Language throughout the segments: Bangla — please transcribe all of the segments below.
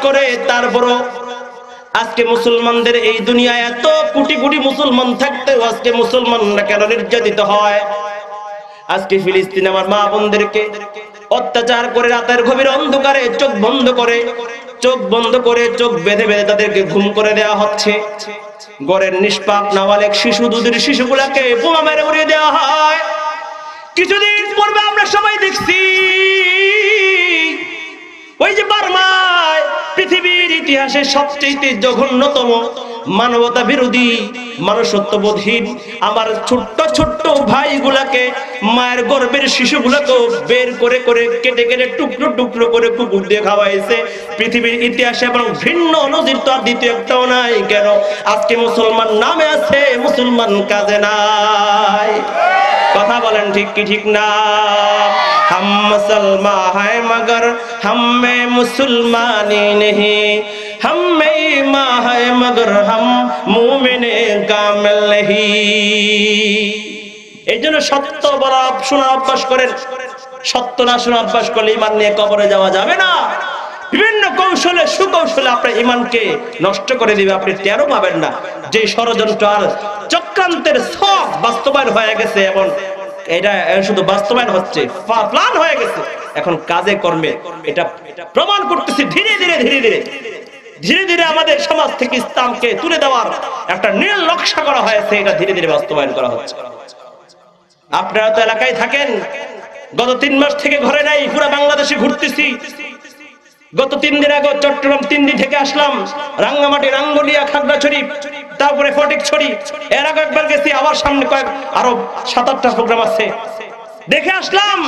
করে তারপরও আজকে মুসলমানদের এই দুনিয়ায় এত কোটি কোটি মুসলমান থাকতেও আজকে মুসলমানরা কেন নির্যাতিত হয়? আজকে ফিলিস্তিনে আমার মা বোনদেরকে অত্যাচার করে রাতের গভীর অন্ধকারে চোখ বন্ধ করে চোখ বেঁধে বেঁধে তাদেরকে ঘুম করে দেওয়া হচ্ছে। ঘরের নিষ্পাপ নাবালেক শিশু, দুধের শিশুগুলাকে বোমা মেরে উড়িয়ে দেওয়া হয়। কিছুদিন পূর্বে আমরা সবাই দেখছি ওই যে বার্মায় পৃথিবীর ইতিহাসে সবচেয়ে জঘন্যতম মানবতা বিরোধী মনুষ্যত্ববোধহীন আমার ছোট্ট ছোট্ট ভাইগুলাকে, মায়ের গর্ভের শিশুগুলাকে বের করে করে কেটে কেটে টুকরো টুকরো করে কুকুর দিয়ে খাওয়াইছে। পৃথিবীর ইতিহাসে এবং ভিন্ন নজির তো আর দ্বিতীয় একটাও নাই। কেন? আজকে মুসলমান নামে আছে, মুসলমান কাজে নাই। কথা বলেন ঠিক কি ঠিক না? हम मुसलमान हैं मगर हम में मुसलमानी नहीं, हम में ईमान है मगर हम मुमिने कामिल नहीं। এই জন্য সত্য বলা শোনা অভ্যাস করেন। সত্য না শোনা অভ্যাস করলে ঈমান নিয়ে কবরে যাওয়া যাবে না। বিভিন্ন কৌশলে সুকৌশলে আপনার ঈমানকে নষ্ট করে দিবে, আপনি টেরও পাবেন না। যে ষড়যন্ত্র আর চক্রান্তের সব বাস্তবায়ন হয়ে গেছে এবং এটা শুধু বাস্তবায়ন হচ্ছে, প্ল্যান হয়ে গেছে, এখন কাজে কর্মে এটা প্রমাণ করতেছি। ধীরে ধীরে ধীরে ধীরে ধীরে ধীরে আমাদের সমাজ থেকে ইসলামকে তুলে দেওয়ার একটা নীল নকশা করা হয়েছে, এটা ধীরে ধীরে বাস্তবায়ন করা হচ্ছে। আপনারা তো এলাকায় থাকেন, গত 3 মাস থেকে ঘরে নাই, পুরো বাংলাদেশে ঘুরতেছি। গত 3 দিন আগে চট্টগ্রাম 3 দিন থেকে আসলাম, রাঙ্গামাটি, রাঙ্গুনিয়া, খাগড়াছড়ি, তারপরে ফটিকছড়ি, এর আগে একবার গেছি, আবার সামনে আরো 7-8টা প্রোগ্রাম আছে, দেখে আসলাম।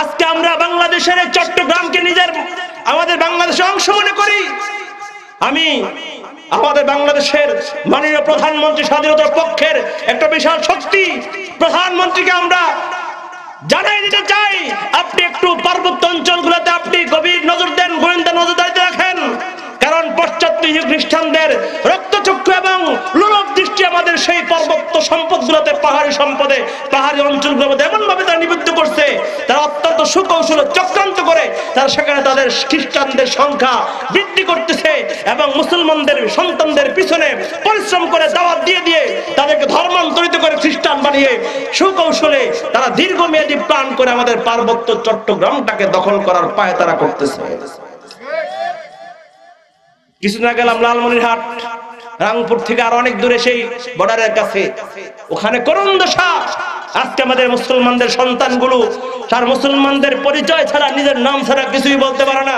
আজকে আমরা বাংলাদেশের চট্টগ্রামকে আমাদের বাংলাদেশের অংশ মনে করি। আমি আমাদের বাংলাদেশের মাননীয় প্রধানমন্ত্রী, স্বাধীনতার পক্ষের একটা বিশাল শক্তি প্রধানমন্ত্রীকে আমরা জানাই দিতে চাই, আপনি একটু পার্বত্য অঞ্চলগুলোতে আপনি গভীর নজর দেন, গোয়েন্দা নজরদারিতে রাখেন। কারণ পাশ্চাত্য খ্রিস্টানদের রক্তচক্ষু এবং লোলুপ দৃষ্টি আমাদের সেই পার্বত্য সম্পদগুলোতে, পাহাড়ি সম্পদে, পাহাড়ি অঞ্চলগুলোতে এমন ভাবে তারা নিবদ্ধ করছে, তারা অত্যন্ত সুকৌশল চক্রান্ত করে তারা সেখানে তাদের খ্রিস্টানদের সংখ্যা বৃদ্ধি করতেছে এবং মুসলমানদের সন্তানদের পিছনে পরিশ্রম করে দাওয়াত দিয়ে দিয়ে তাদেরকে ধর্মান্তরিত করে খ্রিস্টান বানিয়ে সুকৌশলে তারা দীর্ঘমেয়াদী প্ল্যান করে আমাদের পার্বত্য চট্টগ্রামটাকে দখল করার পায় তারা করতেছে। কিছুদিন আগে গেলাম লালমনিরহাট, রাংপুর থেকে আর অনেক দূরে সেই বর্ডারের কাছে, ওখানে করুণ দশা। আজকে আমাদের মুসলমানদের সন্তানগুলো তার মুসলমানদের পরিচয় ছাড়া, নিজের নাম ছাড়া কিছুই বলতে পারে না,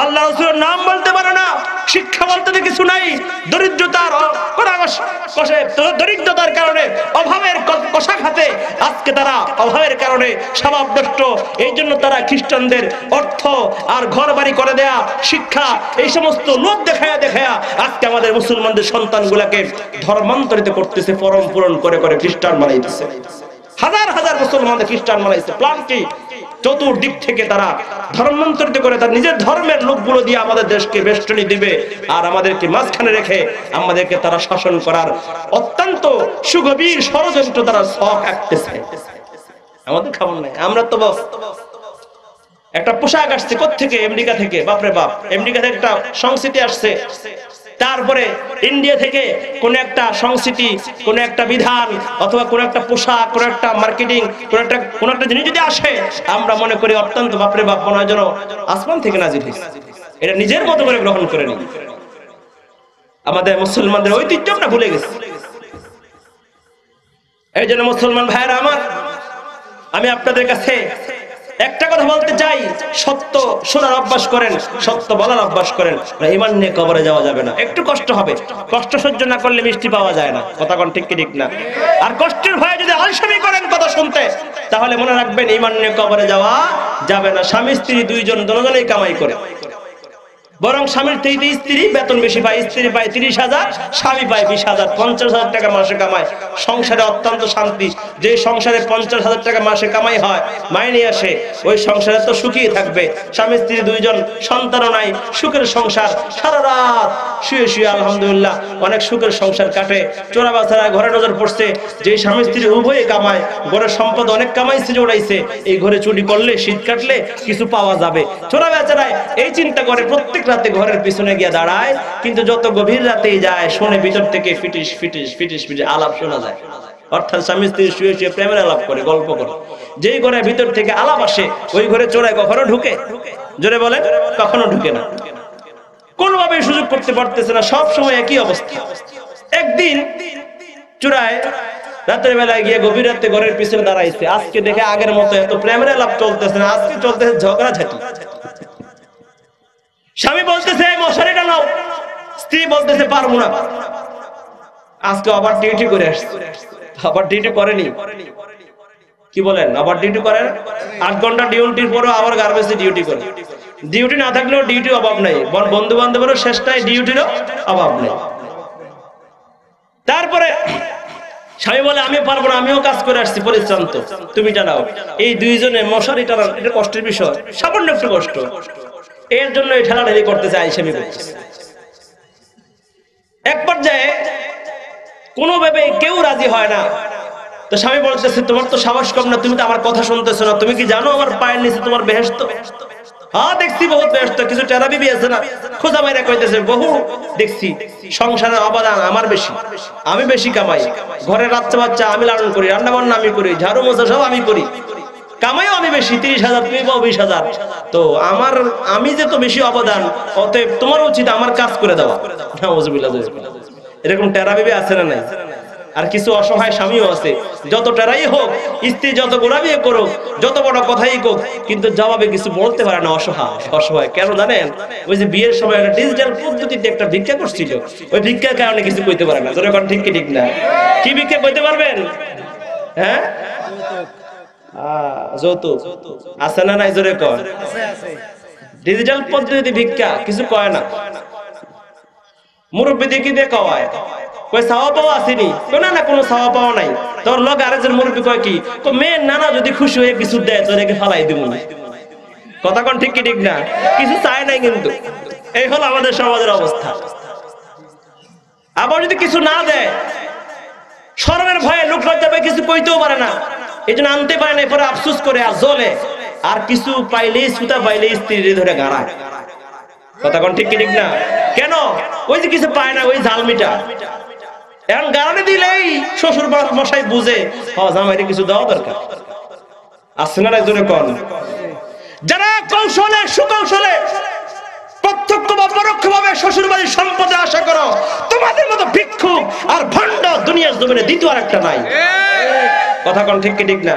আল্লাহ রাসূলের নাম বলতে পারে না, শিক্ষা বলতে কিছু নাই। দরিদ্রতার কারণে, অভাবের কষাঘাতে আজকে তারা অভাবের কারণে স্বভাবনষ্ট। এই জন্য তারা খ্রিস্টানদের অর্থ আর ঘর বাড়ি করে দেয়া, শিক্ষা, এই সমস্ত লোভ দেখায়া দেখায়া আজকে আমাদের মুসলমানদের সন্তানগুলাকে ধর্মান্তরিত করতেছে, পরম পূরণ করে করে খ্রিস্টান বানাইতেছে। হাজার হাজার মুসলমানদের খ্রিস্টান বানাইছে। প্ল্যান কি? চতুর্দিক থেকে তারা ধর্মান্তরিত করে তার নিজের ধর্মের লোকগুলো দিয়ে আমাদের দেশকে বেষ্টনী দিবে আর আমাদেরকে মাঝখানে রেখে আমাদেরকে তারা শাসন করার অত্যন্ত সুগভীর ষড়যন্ত্র তারা শখ আঁকতেছে। আমাদের খবর নাই। আমরা তো একটা পোশাক আসছে কোত্থেকে? আমেরিকা থেকে। বাপরে বাপ, আমেরিকা থেকে একটা সংস্কৃতি আসছে, তারপরে ইন্ডিয়া থেকে কোন একটা সংস্কৃতি, কোন একটা বিধান অথবা কোন একটা পোশাক, কোন একটা মার্কেটিং, কোন একটা জিনিস যদি আসে, আমরা মনে করি অত্যন্ত বাপরে বাপ, মনে হয় যেন আসমান থেকে নাজিল হয়েছে, এটা নিজের মতো করে গ্রহণ করে নিই। আমাদের মুসলমানদের ঐতিহ্য আমরা ভুলে গেছি। এই জন্য মুসলমান ভাইয়েরা আমার, আমি আপনাদের কাছে একটা কথা বলতে চাই, সত্য শোনার অভ্যাস করেন, সত্য বলার অভ্যাস করেন। ঈমান নিয়ে কবরে যাওয়া যাবে না। একটু কষ্ট হবে, কষ্ট সহ্য না করলে মিষ্টি পাওয়া যায় না। কথা কোন ঠিক কি ঠিক না? আর কষ্টের ভয়ে যদি আলসামি করেন কথা শুনতে, তাহলে মনে রাখবেন ঈমান নিয়ে কবরে যাওয়া যাবে না। স্বামী স্ত্রী দুইজন দুজনেই কামাই করে, বরং স্বামীর থেকে স্ত্রী বেতন বেশি পায়, স্ত্রী পায় 30,000, স্বামী পায় 20,000, 50,000 টাকা মাসে কামায়। সংসারে অত্যন্ত শান্তি। যে সংসারে 50,000 টাকা মাসে কামাই হয়, মাইনে আসে, ওই সংসারে তো সুখী থাকবে। স্বামী স্ত্রী দুইজন, সন্তানও নাই, সুখের সংসার, সারা রাত শুয়ে শুয়ে আলহামদুলিল্লাহ অনেক সুখের সংসার কাটে। চোরা বাচ্চারা ঘরে নজর পড়ছে, যে স্বামী স্ত্রী উভয়ে কামায়, ঘরের সম্পদ অনেক কামাইছে, জোড়াইছে, এই ঘরে চুরি করলে, শীত কাটলে কিছু পাওয়া যাবে। চোরা বেচারায় এই চিন্তা করে প্রত্যেক রাতে ঘরের পিছনে গিয়ে দাঁড়ায়, কিন্তু যত গভীর রাতেই যায় শোনে ভিতর থেকে ফিটিস ফিটিস ফিটিস ফিটিস আলাপ শোনা যায়। অর্থাৎ স্বামী স্ত্রী শুয়ে শুয়ে প্রেমের আলাপ করে, গল্প করে। যেই ঘরে ভিতর থেকে আলাপ আসে ওই ঘরে চোরাই কখনো ঢুকে? জোরে বলে, কখনো ঢুকে না। কোনোভাবে সুযোগ করতে পারতেছে না, সব সময় একই অবস্থা। একদিন চোরায় রাতের বেলায় গিয়ে গভীর রাতে ঘরের পিছনে দাঁড়াইছে। আজকে দেখে আগের মতো এত প্রেমের আলাপ চলতেছে না, আজকে চলতেছে ঝগড়াঝাটি। স্বামী বলতেছে মশারিটা নাও, স্ত্রী বলতেছে পারবো না। আজকে আবার ডিউটি করে আসছে। আবার ডিউটি করেনি, কি বলেন? আবার ডিউটি করেন, 8 ঘন্টা ডিউটির পরও আবার গার্মেন্টসে ডিউটি করে। ডিউটি না থাকলেও ডিউটির অভাব নাই, বন্ধু বান্ধবেরও শেষটায় ডিউটিরও অভাব নেই। তারপরে স্বামী বলে আমি পারবো না, আমিও কাজ করে আসছি পরিশ্রান্ত, তুমি জানাও। এই দুইজনে মশারি টানা, এটা কষ্টের বিষয়, সামান্য একটু কষ্ট। এর জন্য এই ঠেলাঠেলি করতে চাই স্বামী বলছে। এক পর্যায়ে কোনোভাবে কেউ রাজি হয় না। তো স্বামী বলতেছে তোমার তো সাহস কম না, তুমি তো আমার কথা শুনতেছো না, তুমি কি জানো আমার পায়ের নিচে তোমার বেহেশত? হ্যাঁ দেখছি বহুত বেহেশত। কিছু টেরা বিবি আছে না, খোঁজা মাইরা কইতেছে বহু দেখছি সংসারের অবদান আমার বেশি, আমি বেশি কামাই, ঘরের বাচ্চা বাচ্চা আমি লালন করি, রান্না বান্না আমি করি, ঝাড়ু মোছা সব আমি করি, কামাইও আমি বেশি, 30,000 তুমি পাও 20,000। তো আমি যে তো বেশি অবদান, অতএব তোমার উচিত আমার কাজ করে দেওয়া। এরকম টেরা বিবি আছে না নাই? আর কিছু অসহায় স্বামীও আছে, যত টেরাই হোক, স্ত্রী যত গোলামি করুক, যত বড় কথাই হোক, কিন্তু জবাবে কিছু বলতে পারে না, অসহায়। কেন জানেন? ওই যে বিয়ের সময় একটা ডিজিটাল পদ্ধতিতে একটা ভিক্ষা করছিল, ওই ভিক্ষার কারণে কিছু কইতে পারে না। জোরে কোন ঠিক কি ঠিক না? কি ভিক্ষা কইতে পারবেন? হ্যাঁ, যৌতুক আছে না নাই? জোরে কোন। ডিজিটাল পদ্ধতিতে ভিক্ষা কিছু কয় না। মুরব্বী দেখি দিয়ে কয় কই চাওয়া পাওয়া আসেনি, না না কোনো চাওয়া পাওয়া নাই। তোর লগে আরেকজন মুরব্বী কয় কি, তো মেয়ের নানা যদি খুশি হয়ে কিছু দেয় তোর একে ফালাই দিব। কথা কোন ঠিক কি ঠিক না? কিছু চায় নাই কিন্তু। এই হলো আমাদের সমাজের অবস্থা। আবার যদি কিছু না দেয়, শরমের ভয়ে লোক লজ্জা পায়, কিছু কইতেও পারে না, এই জন্য আনতে পারে না, পরে আফসোস করে আর জ্বলে। আর কিছু পাইলেই সুতা পাইলেই স্ত্রী ধরে গাড়ায়। কথা কোন ঠিক কি ঠিক না? কেন? ওই যে কিছু পায় না, ওই ঝালমিটা। এখন গাড়ানি দিলেই শ্বশুর মশাই বুঝে জামাইরে কিছু দেওয়া দরকার। আসছে না জোরে কোন? যারা কৌশলে সুকৌশলে প্রত্যক্ষ বা পরোক্ষ ভাবে শ্বশুর বাড়ির সম্পদে আশা করো, তোমাদের মতো ভিক্ষুক আর ভণ্ড দুনিয়ার জমিনে দ্বিতীয় আর একটা নাই। কথা কোন ঠিক কি ঠিক না?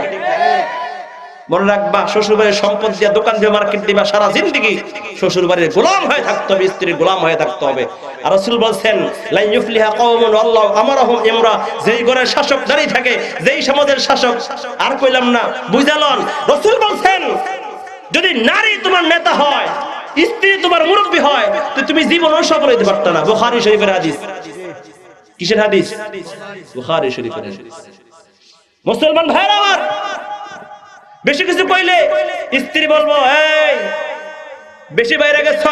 মনে রাখবা, শ্বশুর বাড়ির সম্পদ দিয়ে দোকান দিয়ে মার্কেট দিবা, সারা জিন্দেগি শ্বশুর বাড়ির গোলাম হয়ে থাকতে হবে, স্ত্রীর গোলাম হয়ে থাকতে হবে। আর রাসূল বলছেন লা ইউফলিহা কওমুন আল্লাহু আমারহুম ইমরা, যেই ঘরের শাসক দাঁড়িয়ে থাকে, যেই সমাজের শাসক, আর কইলাম না, বুঝালন। রাসূল বলছেন যদি নারী তোমার নেতা হয়, স্ত্রী তোমার মুরব্বি হয়, তো তুমি জীবনেও সফল হইতে পারত না। বুখারী শরীফের হাদিস। কিসের হাদিস? বুখারী শরীফের হাদিস। মুসলমান ভাইরা আমার, বেশি কিছু কইলে স্ত্রী বলবো এই বেশি বাইরে গেছ,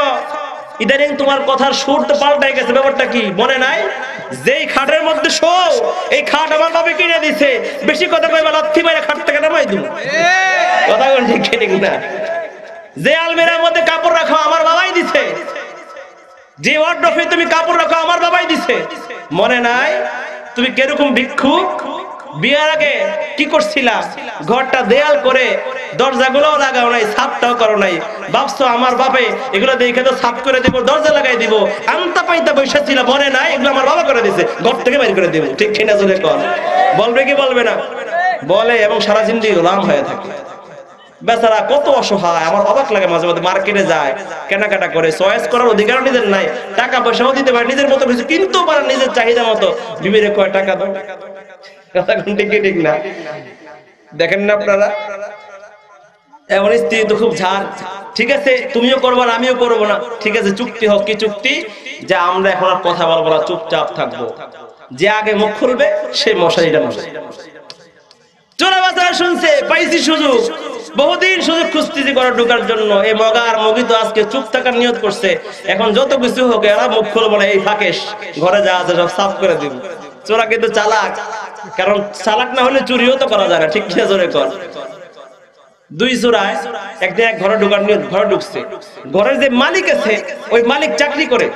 ইদানিং তোমার কথার সুর তো পাল্টাই গেছে। ব্যাপারটা কি মনে নাই? যেই খাটের মধ্যে শো, এই খাট আমার বাবা কিনে দিছে, বেশি কথা কইবা লাথি বাইরে খাট থেকে নামাই দিব। কথা কোন ঠিক ঠিক না? যে আলমিরার মধ্যে কাপড় রাখো আমার বাবাই দিছে, যে ওয়ার্ডরোবে তুমি কাপড় রাখো আমার বাবাই দিছে। মনে নাই? তুমি কিরকম ভিক্ষুক, বিয়ার আগে কি করছিলা? ঘরটা দেয়াল করে দরজাগুলোও লাগাও নাই, ছাদটাও করো নাই। ভাবছো আমার বাপে এগুলো দেখে তো ছাদ করে দিব, দরজা লাগাই দিব, আনতা পাইতা বসে ছিল। মনে নাই? এগুলো আমার বাবা করে দিছে, ঘর থেকে বাইর করে দিব। ঠিক কিনা জোরে কর? বলবে কি বলবে না? বলে, এবং সারা জিন্দেগি গোলাম হয়ে থাকে। বেচারা কত অসহায়। আমার অবাক লাগে, মাঝে মাঝে মার্কেটে যায়, কেনাকাটা করে, চয়েস করার অধিকার নিজের নাই, টাকা পয়সাও দিতে পারে, নিজের মতো কিছু কিনতেও পারে, নিজের চাহিদা মতো। বিবিরে কয় টাকা দাও। ঠিক না? দেখেন না আপনারা? এমন স্ত্রী তো খুব ঝাড়। ঠিক আছে, তুমিও করবো না, আমিও করবো না, ঠিক আছে, চুক্তি হোক। কি চুক্তি? যে আমরা এখন আর কথা বলবো না, চুপচাপ থাকবো। যে আগে মুখ খুলবে সে মশারিটা মারবে। চোরা বাজার শুনছে, পাইছি সুযোগ, বহুদিন সুযোগ খুঁজতেছি ঘরে ঢোকার জন্য। এই মগা আর মগি তো আজকে চুপ থাকার নিয়ত করছে। এখন যত কিছু হোক, এরা মুখ খুলবো না, এই ফাঁকে ঘরে যা আছে সব সাফ করে দিব। চোরা কিন্তু চালাক, কারণ চালাক না হলে চুরিও তো করা যায় না। ঠিক কিনা জোরে কর? দুই চোরায় একদিন এক ঘরে ঘরে ঢুকছে। ঘরের যে মালিক আছে ওই মালিক চাকরি করে,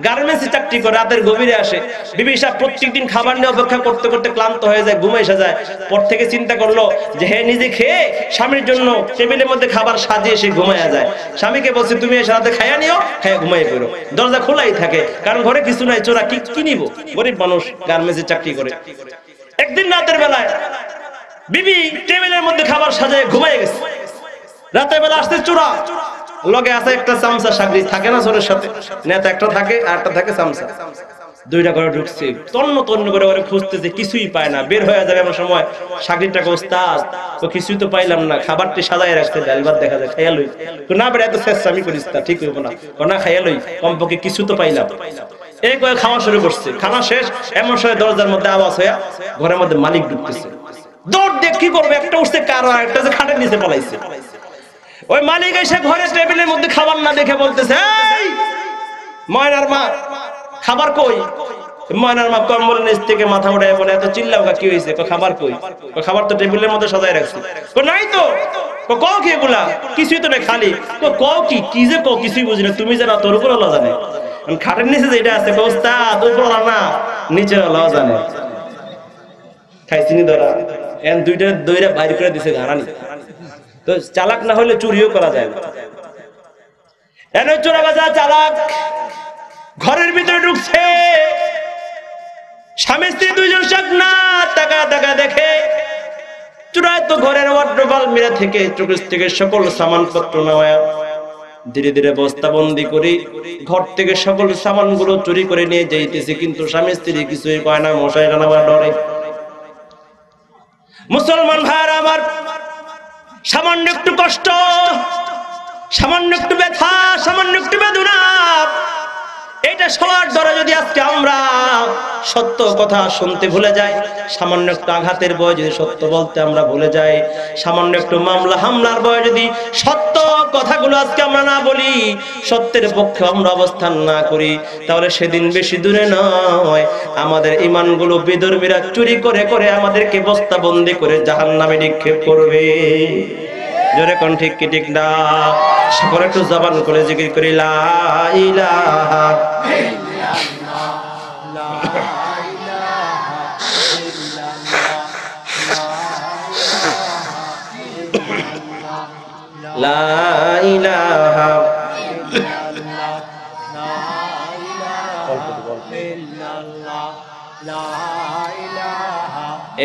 গার্মেন্টসে চাকরি করে, রাতের গভীরে আসে। বিবি সাহেব প্রত্যেকদিন খাবার নিয়ে অপেক্ষা করতে করতে ক্লান্ত হয়ে যায়, ঘুমে এসে যায়। পর থেকে চিন্তা করলো যে হে নিজে খেয়ে স্বামীর জন্য টেবিলের মধ্যে খাবার সাজিয়ে সে ঘুমাইয়া যায়। স্বামীকে বলছে তুমি এসে রাতে খাইয়া নিও, খাইয়া ঘুমাইয়া পড়ো। দরজা খোলাই থাকে, কারণ ঘরে কিছু নাই, চোরা কি নিব, গরিব মানুষ গার্মেন্টসে চাকরি করে। একদিন রাতের বেলায় বিবি টেবিলের মধ্যে খাবার সাজায় ঘুমাই গেছে। রাতের বেলা আসতে চোরা, লগে আছে একটা চামচা, সাগরি থাকে না চোরের সাথে, নেতা একটা থাকে আর একটা থাকে চামচা। দুইটা ঘরে ঢুকছে, তন্ন তন্ন করে ওরে খুঁজতেছে, কিছুই পায় না। বের হয়ে যাবে এমন সময় সাগরিটাকে, ওস্তাদ তো কিছুই তো পাইলাম না, খাবারটি সাজায় রাখছে, ডাল ভাত দেখা যায়, খাইয়া লই। না বেড়ে এত চেষ্টা আমি করিস তা ঠিক হইব না, না খাইয়া লই, কমপক্ষে কিছু তো পাইলাম। এই কয়ে খাওয়া শুরু করছে। খাওয়া শেষ, এমন সময় দরজার মধ্যে আওয়াজ হইয়া ঘরের মধ্যে মালিক ঢুকতেছে। দৌড় দিয়ে কি করবে, একটা উঠছে কার, একটা যে খাটের নিচে পলাইছে। ওই মালিক এসে ঘরে টেবিলের মধ্যে খাবার না দেখে বলতেছে, এই ময়নার মা খাবার কই? ময়নার মা কম্বল নিচ থেকে মাথা উঠায় বলে, এত চিল্লাও কি হয়েছে? খাবার কই? খাবার তো টেবিলের মধ্যে সাজায় রাখছি। নাই তো। কও কি এগুলা? কিছুই তো না, খালি। কও কি? কি যে কও কিছুই বুঝি না, তুমি জানা, তোর উপর আল্লাহ জানে। খাটের নিচে যেটা আছে ওস্তাদ উপর না, নিচে আল্লাহ জানে। খাইছিনি ধরা, এন দুইটা দইরা বাইর করে দিছে ঘাড়ানি। তো চালাক না হলে চুরিও করা যায় না। এনে চোরাবাজা চালাক ঘরের ভিতরে ঢুকছে। স্বামী স্ত্রী দুইজন শাকনা টাকা টাকা দেখে চোরাই তো ঘরের ওয়ার্ডরোব আলমিরা থেকে চোখের থেকে সকল সামানপত্র নেওয়া, ধীরে ধীরে বস্তাবন্দি করে ঘর থেকে সকল সামানগুলো চুরি করে নিয়ে যাইতেছে। কিন্তু স্বামী স্ত্রী কিছুই পায় না, মশাই টানাবার ডরে। মুসলমান ভাইরা আমার, সামান্য একটু কষ্ট, সামান্য একটু ব্যথা, সামান্য একটু বেদনা, এটা সবার ধরে যদি আজকে আমরা সত্য কথা শুনতে ভুলে যাই, সামান্য একটু আঘাতের ভয় যদি সত্য বলতে আমরা ভুলে যাই, সামান্য একটু মামলা হামলার ভয় যদি সত্য কথাগুলো আজকে আমরা না বলি, সত্যের পক্ষে আমরা অবস্থান না করি, তাহলে সেদিন বেশি দূরে নয় আমাদের ঈমানগুলো বিধর্মীরা চুরি করে করে আমাদেরকে বস্তাবন্দি করে জাহান্নামে নিক্ষেপ করবে। জোরে কোন ঠিক কি ঠিক না? সকলে একটু জবান করে জিকির করি, লা ইলাহা লা ইলাহা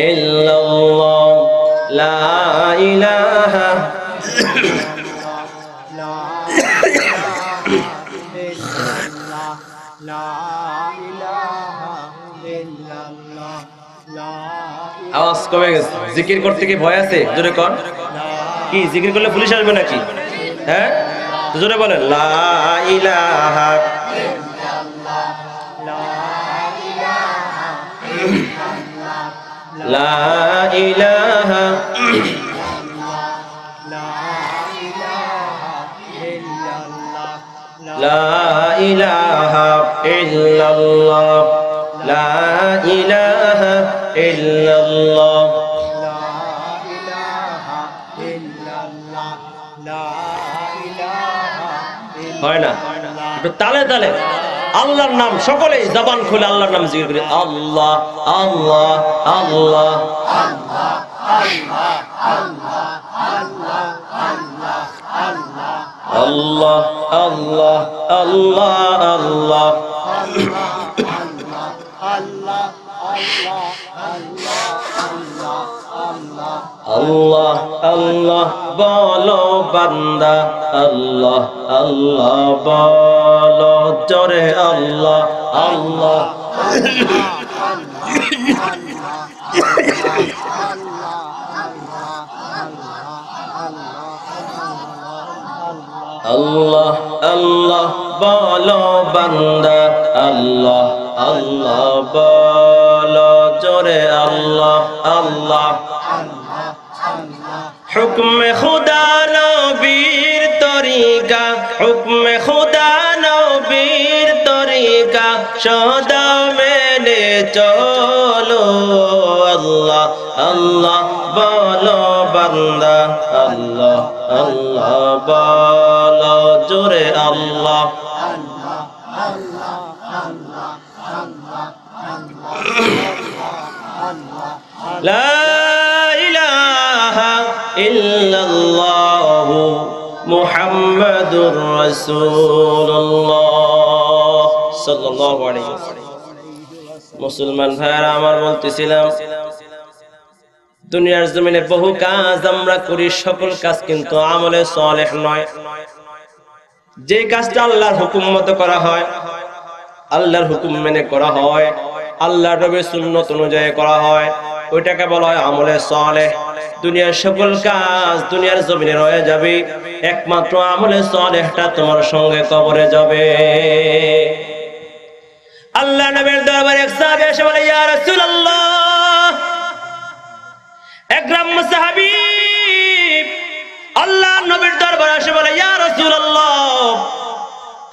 ইল্লাল্লাহ, লা ইলাহা আওয়াজ কমে গেছে। জিকির করতে কি ভয় আছে? জোরে কর। কি জিকির করলে পুলিশ আসবে নাকি? হ্যাঁ, জোরে বলেন, লা ইলাহা লা ইলাহা লা ইলাহা ইল্লাল্লাহ, লা ইলাহা ইল্লাল্লাহ, হয় না? একটু তালে তালে আল্লাহর নাম সকলেই জবান খুলে আল্লাহর নাম জিকির করি, আল্লাহ আল্লাহ আল্লাহ আল্লাহ আল্লাহ আল্লাহ আল্লাহ আল্লাহ আল্লাহ আল্লাহ বলো বান্দা, আল্লাহ আল্লাহ বলো জোরে, আল্লাহ আল্লাহ আল্লাহ আল্লাহ বলো বান্দা, আল্লাহ আল্লাহ বলো জোরে, আল্লাহ আল্লাহ হুকমে খুদা নবীর তরিকা, হুকমে খুদা নবীর তরিকা সদা মেনে চলো, আল্লাহ আল্লাহ বলো বান্দা আল্লাহ আল্লাহ বলো জোরে আল্লাহ লা ইলাহা ইল্লাল্লাহু মুহাম্মাদুর রাসূলুল্লাহ সাল্লাল্লাহু আলাইহি ওয়াসাল্লাম। মুসলমান ভাইরা আমার, বলতেছিলাম দুনিয়ার জমিনে বহু কাজ আমরা করি, সকল কাজ কিন্তু আমলে সালেহ নয়। যে কাজটা আল্লাহর হুকুম মতো করা হয়, আল্লাহর হুকুম মেনে করা হয়, আল্লাহর নবীর সুন্নাত অনুযায়ী করা হয়, ওইটাকে বলা হয় আমলে সালেহ। দুনিয়ার সকল কাজ দুনিয়ার জমিনে রয়ে যাবে, একমাত্র আমলে সালেহটা তোমার সঙ্গে কবরে যাবে। আল্লাহ নবীর দরবারে এক সাহাবী এসে বলে, ইয়া রাসূলুল্লাহ, এক গ্রাম্য সাহাবী আল্লাহ নবীর দরবারে এসে বলে, ইয়া রাসূলুল্লাহ,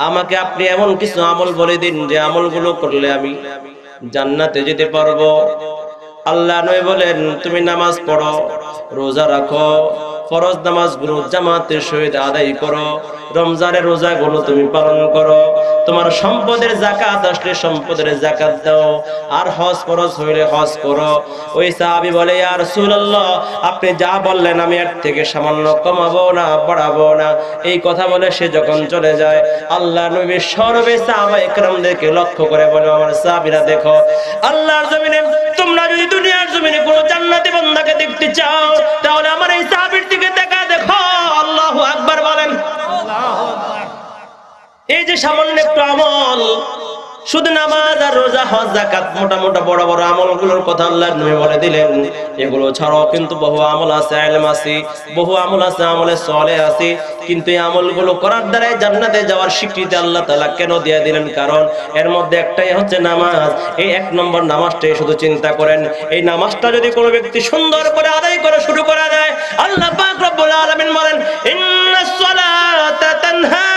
আমাকে আপনি এমন কিছু আমল বলে দিন যে আমলগুলো করলে আমি জান্নাতে যেতে পারবো। আল্লাহ নবী বলেন, তুমি নামাজ পড়ো, রোজা রাখো, ফরজ নামাজগুলো জামাতের সহিত আদায় করো, রমজানের রোজাগুলো তুমি পালন করো, তোমার সম্পদের যাকাত আসলে সম্পদের যাকাত দাও, আর হজ ফরজ হইলে হজ করো। ওই সাহাবী বলে, ইয়া রাসূলুল্লাহ, আপনি যা বললেন আমি এর থেকে সামান্য কমাবো না, বাড়াবো না। এই কথা বলে সে যখন চলে যায়, আল্লাহ নবী সর্বে সাহাবায়ে কেরামদেরকে লক্ষ্য করে বলে, আমার সাহাবীরা দেখো, আল্লাহর জমিনে তোমরা যদি দুনিয়ার জমিনে কোনো জান্নাতি বান্দাকে দেখতে চাও, তাহলে আমার এই সাহাবীর দিকে তাকা দেখো। আল্লাহু আকবার বলেন। এই যে সামান্য একটু আমল, শুধু নামাজ আর রোজা হজ যাকাত, মোটা মোটা বড় বড় আমলগুলোর কথা আল্লাহর নবী বলে দিলেন। এগুলো ছাড়াও কিন্তু বহু আমল আছে, ইলম আছে, বহু আমল আছে, আমলে সালেহ আছে। কিন্তু এই আমলগুলো করার দ্বারাই জান্নাতে যাওয়ার স্বীকৃতি আল্লাহ তাআলা কেন দিয়ে দিলেন? কারণ এর মধ্যে একটাই হচ্ছে নামাজ। এই এক নম্বর নামাজটাই শুধু চিন্তা করেন, এই নামাজটা যদি কোনো ব্যক্তি সুন্দর করে আদায় করে শুরু করা যায়, আল্লাহ পাক রব্বুল আলামিন বলেন, ইন্নাস সালাতা তানহা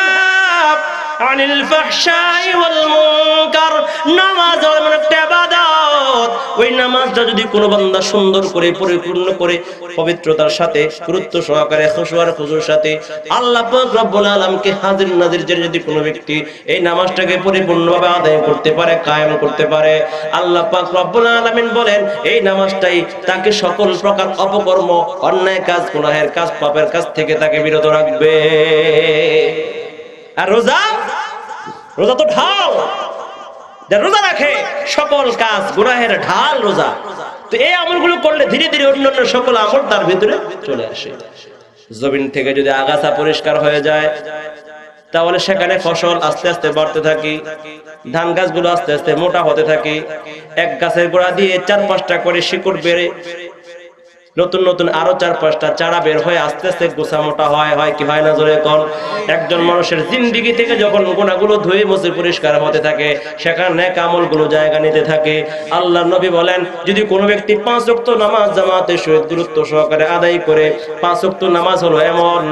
আনিল ফাহশাই ওয়াল মুনকার। নামাজ হলো একটা ইবাদত। ওই নামাজটা যদি কোনো বান্দা সুন্দর করে পরিপূর্ণ করে পবিত্রতার সাথে গুরুত্ব সহকারে খুশু আর খুশুর সাথে আল্লাহ পাক রব্বুল আলামিনকে হাজির নাজির যদি কোনো ব্যক্তি এই নামাজটাকে পরিপূর্ণভাবে আদায় করতে পারে, কায়েম করতে পারে, আল্লাহ পাক রব্বুল আলামিন বলেন এই নামাজটাই তাকে সকল প্রকার অপকর্ম, অন্যায় কাজ, গুনাহের কাজ, পাপের কাজ থেকে তাকে বিরত রাখবে। আর রোজা, রোজা তো ঢাল, যারা রোজা রাখে সকল কাজ গুনাহের ঢাল রোজা। তো এই আমলগুলো করলে ধীরে ধীরে অন্যান্য সকল আমল তার ভিতরে চলে আসে। জমিন থেকে যদি আগাছা পরিষ্কার হয়ে যায়, তাহলে সেখানে ফসল আস্তে আস্তে বাড়তে থাকে, ধান গাছগুলো আস্তে আস্তে মোটা হতে থাকে। এক গাছের গোড়া দিয়ে 4-5টা করে শিকড় বেড়ে নতুন নতুন আরো 4-5টা চারা বের হয়ে আস্তে আস্তে গোছা মোটা হয়, হয় কি হয় না জোরে কোন? একজন মানুষের জিন্দেগি থেকে যখন গুনাহগুলো ধুয়ে মুছে পরিষ্কার হতে থাকে, সেখানে নেক আমলগুলো জায়গা নিতে থাকে। আল্লাহর নবী বলেন, যদি কোনো ব্যক্তি 5 ওয়াক্ত নামাজ জামাতের সহিত গুরুত্ব সহকারে আদায় করে, 5 ওয়াক্ত নামাজ হলো এমন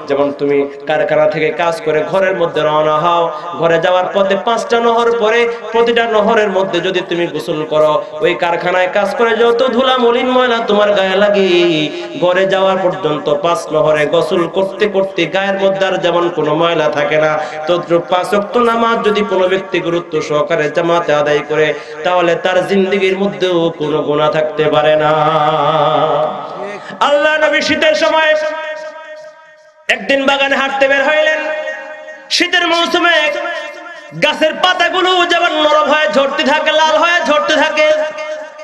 যেমন তুমি কারখানা থেকে কাজ করে ঘরের মধ্যে রওনা হও, ঘরে যাওয়ার পথে 5টা নহর পরে প্রতিটা নহরের মধ্যে যদি তুমি গোসল করো, ওই কারখানায় কাজ করে যত ধুলা মলিন ময়লা তোমার গায়ে লাগে, ঘরে যাওয়ার পর্যন্ত 5 নহরে গোসল করতে করতে গায়ের মধ্যে আর যেমন কোনো ময়লা থাকে না, তদ্রূপ 5 ওয়াক্ত নামাজ যদি কোনো ব্যক্তি গুরুত্ব সহকারে জামাতে আদায় করে, তাহলে তার জিন্দেগির মধ্যেও কোনো গুনাহ থাকতে পারে না। আল্লাহ নবী শীতের সময় একদিন বাগানে হাঁটতে বের হইলেন। শীতের মৌসুমে গাছের পাতাগুলো যেমন নরম হয়ে ঝরতে থাকে, লাল হয়ে ঝরতে থাকে,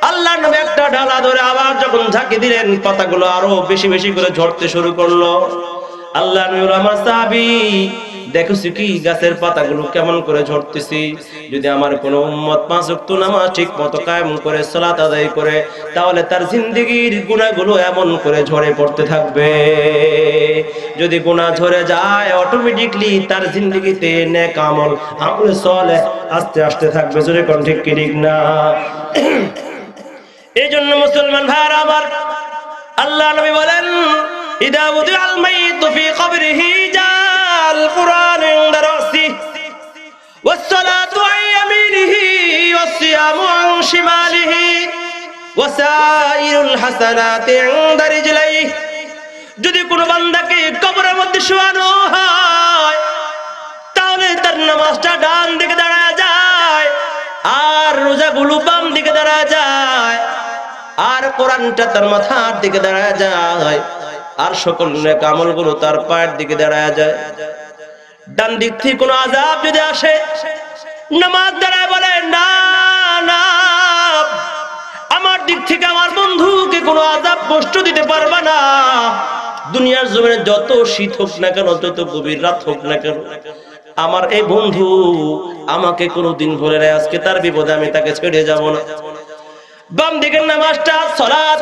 আল্লাহ নবী একটা ডালা ধরে আবার যখন ঝাঁকি দিলেন, পাতাগুলো আরো বেশি বেশি করে ঝরতে শুরু করলো। আল্লাহ নবী, আমার সাহাবী, দেখছি কি গাছের পাতাগুলো কেমন করে ঝরতেছি। যদি আমার কোনো উম্মত 5 ওয়াক্ত নামাজ ঠিক মতো কায়েম করে সালাত আদায় করে, তাহলে তার জিন্দেগির গুনাহগুলো এমন করে ঝরে পড়তে থাকবে। যদি গুনাহ ঝরে যায়, অটোমেটিকলি তার জিন্দেগিতে নেক আমল, আমল সালেহ আস্তে আস্তে থাকবে। জোরে কোন ঠিক কি ঠিক না? এই জন্য মুসলমান ভাইরা আমার, আল্লাহ নবী বলেন, ইদা উদিআল মাইতু ফি কবরিহি জাল কুরআন ইনদা রাসি ওয়াস সালাতু আন ইয়ামিনিহি ওয়াস সিয়ামু আন শিমালিহি। ওয়াসাইরুল হাসানাতি ইনদা রিজলাইহি, যদি কোনো বান্দাকে কবরের মধ্যে শোয়ানো হয় তাহলে তার নামাজটা ডান দিকে দাঁড়ায় যায়, আর রোজাগুলো বাম দিকে দাঁড়ায় যায়, আর কোরআনটা তার মাথার দিকে দাঁড়ায় যায়, আর সকল নেক আমলগুলো তার পায়ের দিকে দাঁড়ায় যায়। ডান দিক থেকে কোনো আযাব যদি আসে, নামাজ দাঁড়ায় বলে না না, আমার দিক থেকে আমার বন্ধুকে কোনো আযাব কষ্ট দিতে পারবে না। দুনিয়ার জমিনে যত শীত হোক না কেন, যত গভীর রাত হোক না কেন, আমার এই বন্ধু আমাকে কোনোদিন ভুলে নাই, আজকে তার বিপদে আমি তাকে ছেড়ে যাব না। বাম দিকের নামাজটা সালাত,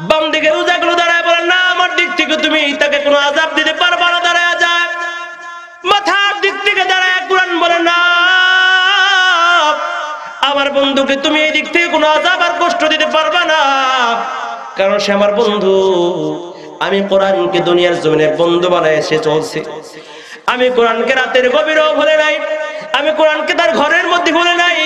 বাম দিকে রোজাগুলো দাঁড়ায় বলেন না, আমার দিক থেকে তুমি তাকে কোনো আযাব দিতে পারবা না, দাঁড়ায় যায়। মাথার দিক থেকে দাঁড়ায় কোরআন বলে না, আমার বন্ধুকে তুমি এই দিক থেকে কোনো আযাব আর কষ্ট দিতে পারবা না, কারণ সে আমার বন্ধু। আমি কোরআনকে দুনিয়ার জমিনে বন্ধু বানায় সে চলছে। আমি কোরআনকে রাতের গভীরেও ভুলে নাই, আমি কোরআনকে তার ঘরের মধ্যে ভুলে নাই,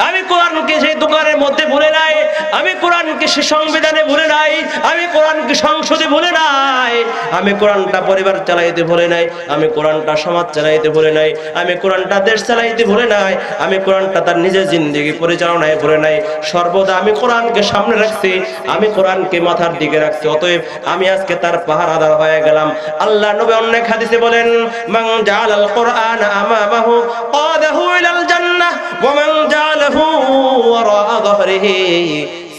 আমি কোরআনকে সেই দোকানের মধ্যে ভুলে নাই, আমি কোরআনকে সে সংবিধানে ভুলে নাই, আমি কোরআনকে সংসদে ভুলে নাই, আমি কোরআনটা পরিবার চালাইতে ভুলে নাই, আমি কোরআনটা সমাজ চালাইতে ভুলে নাই, আমি কোরআনটা দেশ চালাইতে ভুলে নাই, আমি কোরআনটা তার নিজের জিন্দেগি পরিচালনায় ভুলে নাই। সর্বদা আমি কোরআনকে সামনে রাখছি, আমি কোরআনকে মাথার দিকে রাখছি। অতএব আমি আজকে তার পাহারাদার হয়ে গেলাম। আল্লাহ নবী অন্য হাদিসে বলেন, মান জাআলাল কুরআন আমামাহু قاده إلى الجنة ومن جعله وراء ظهره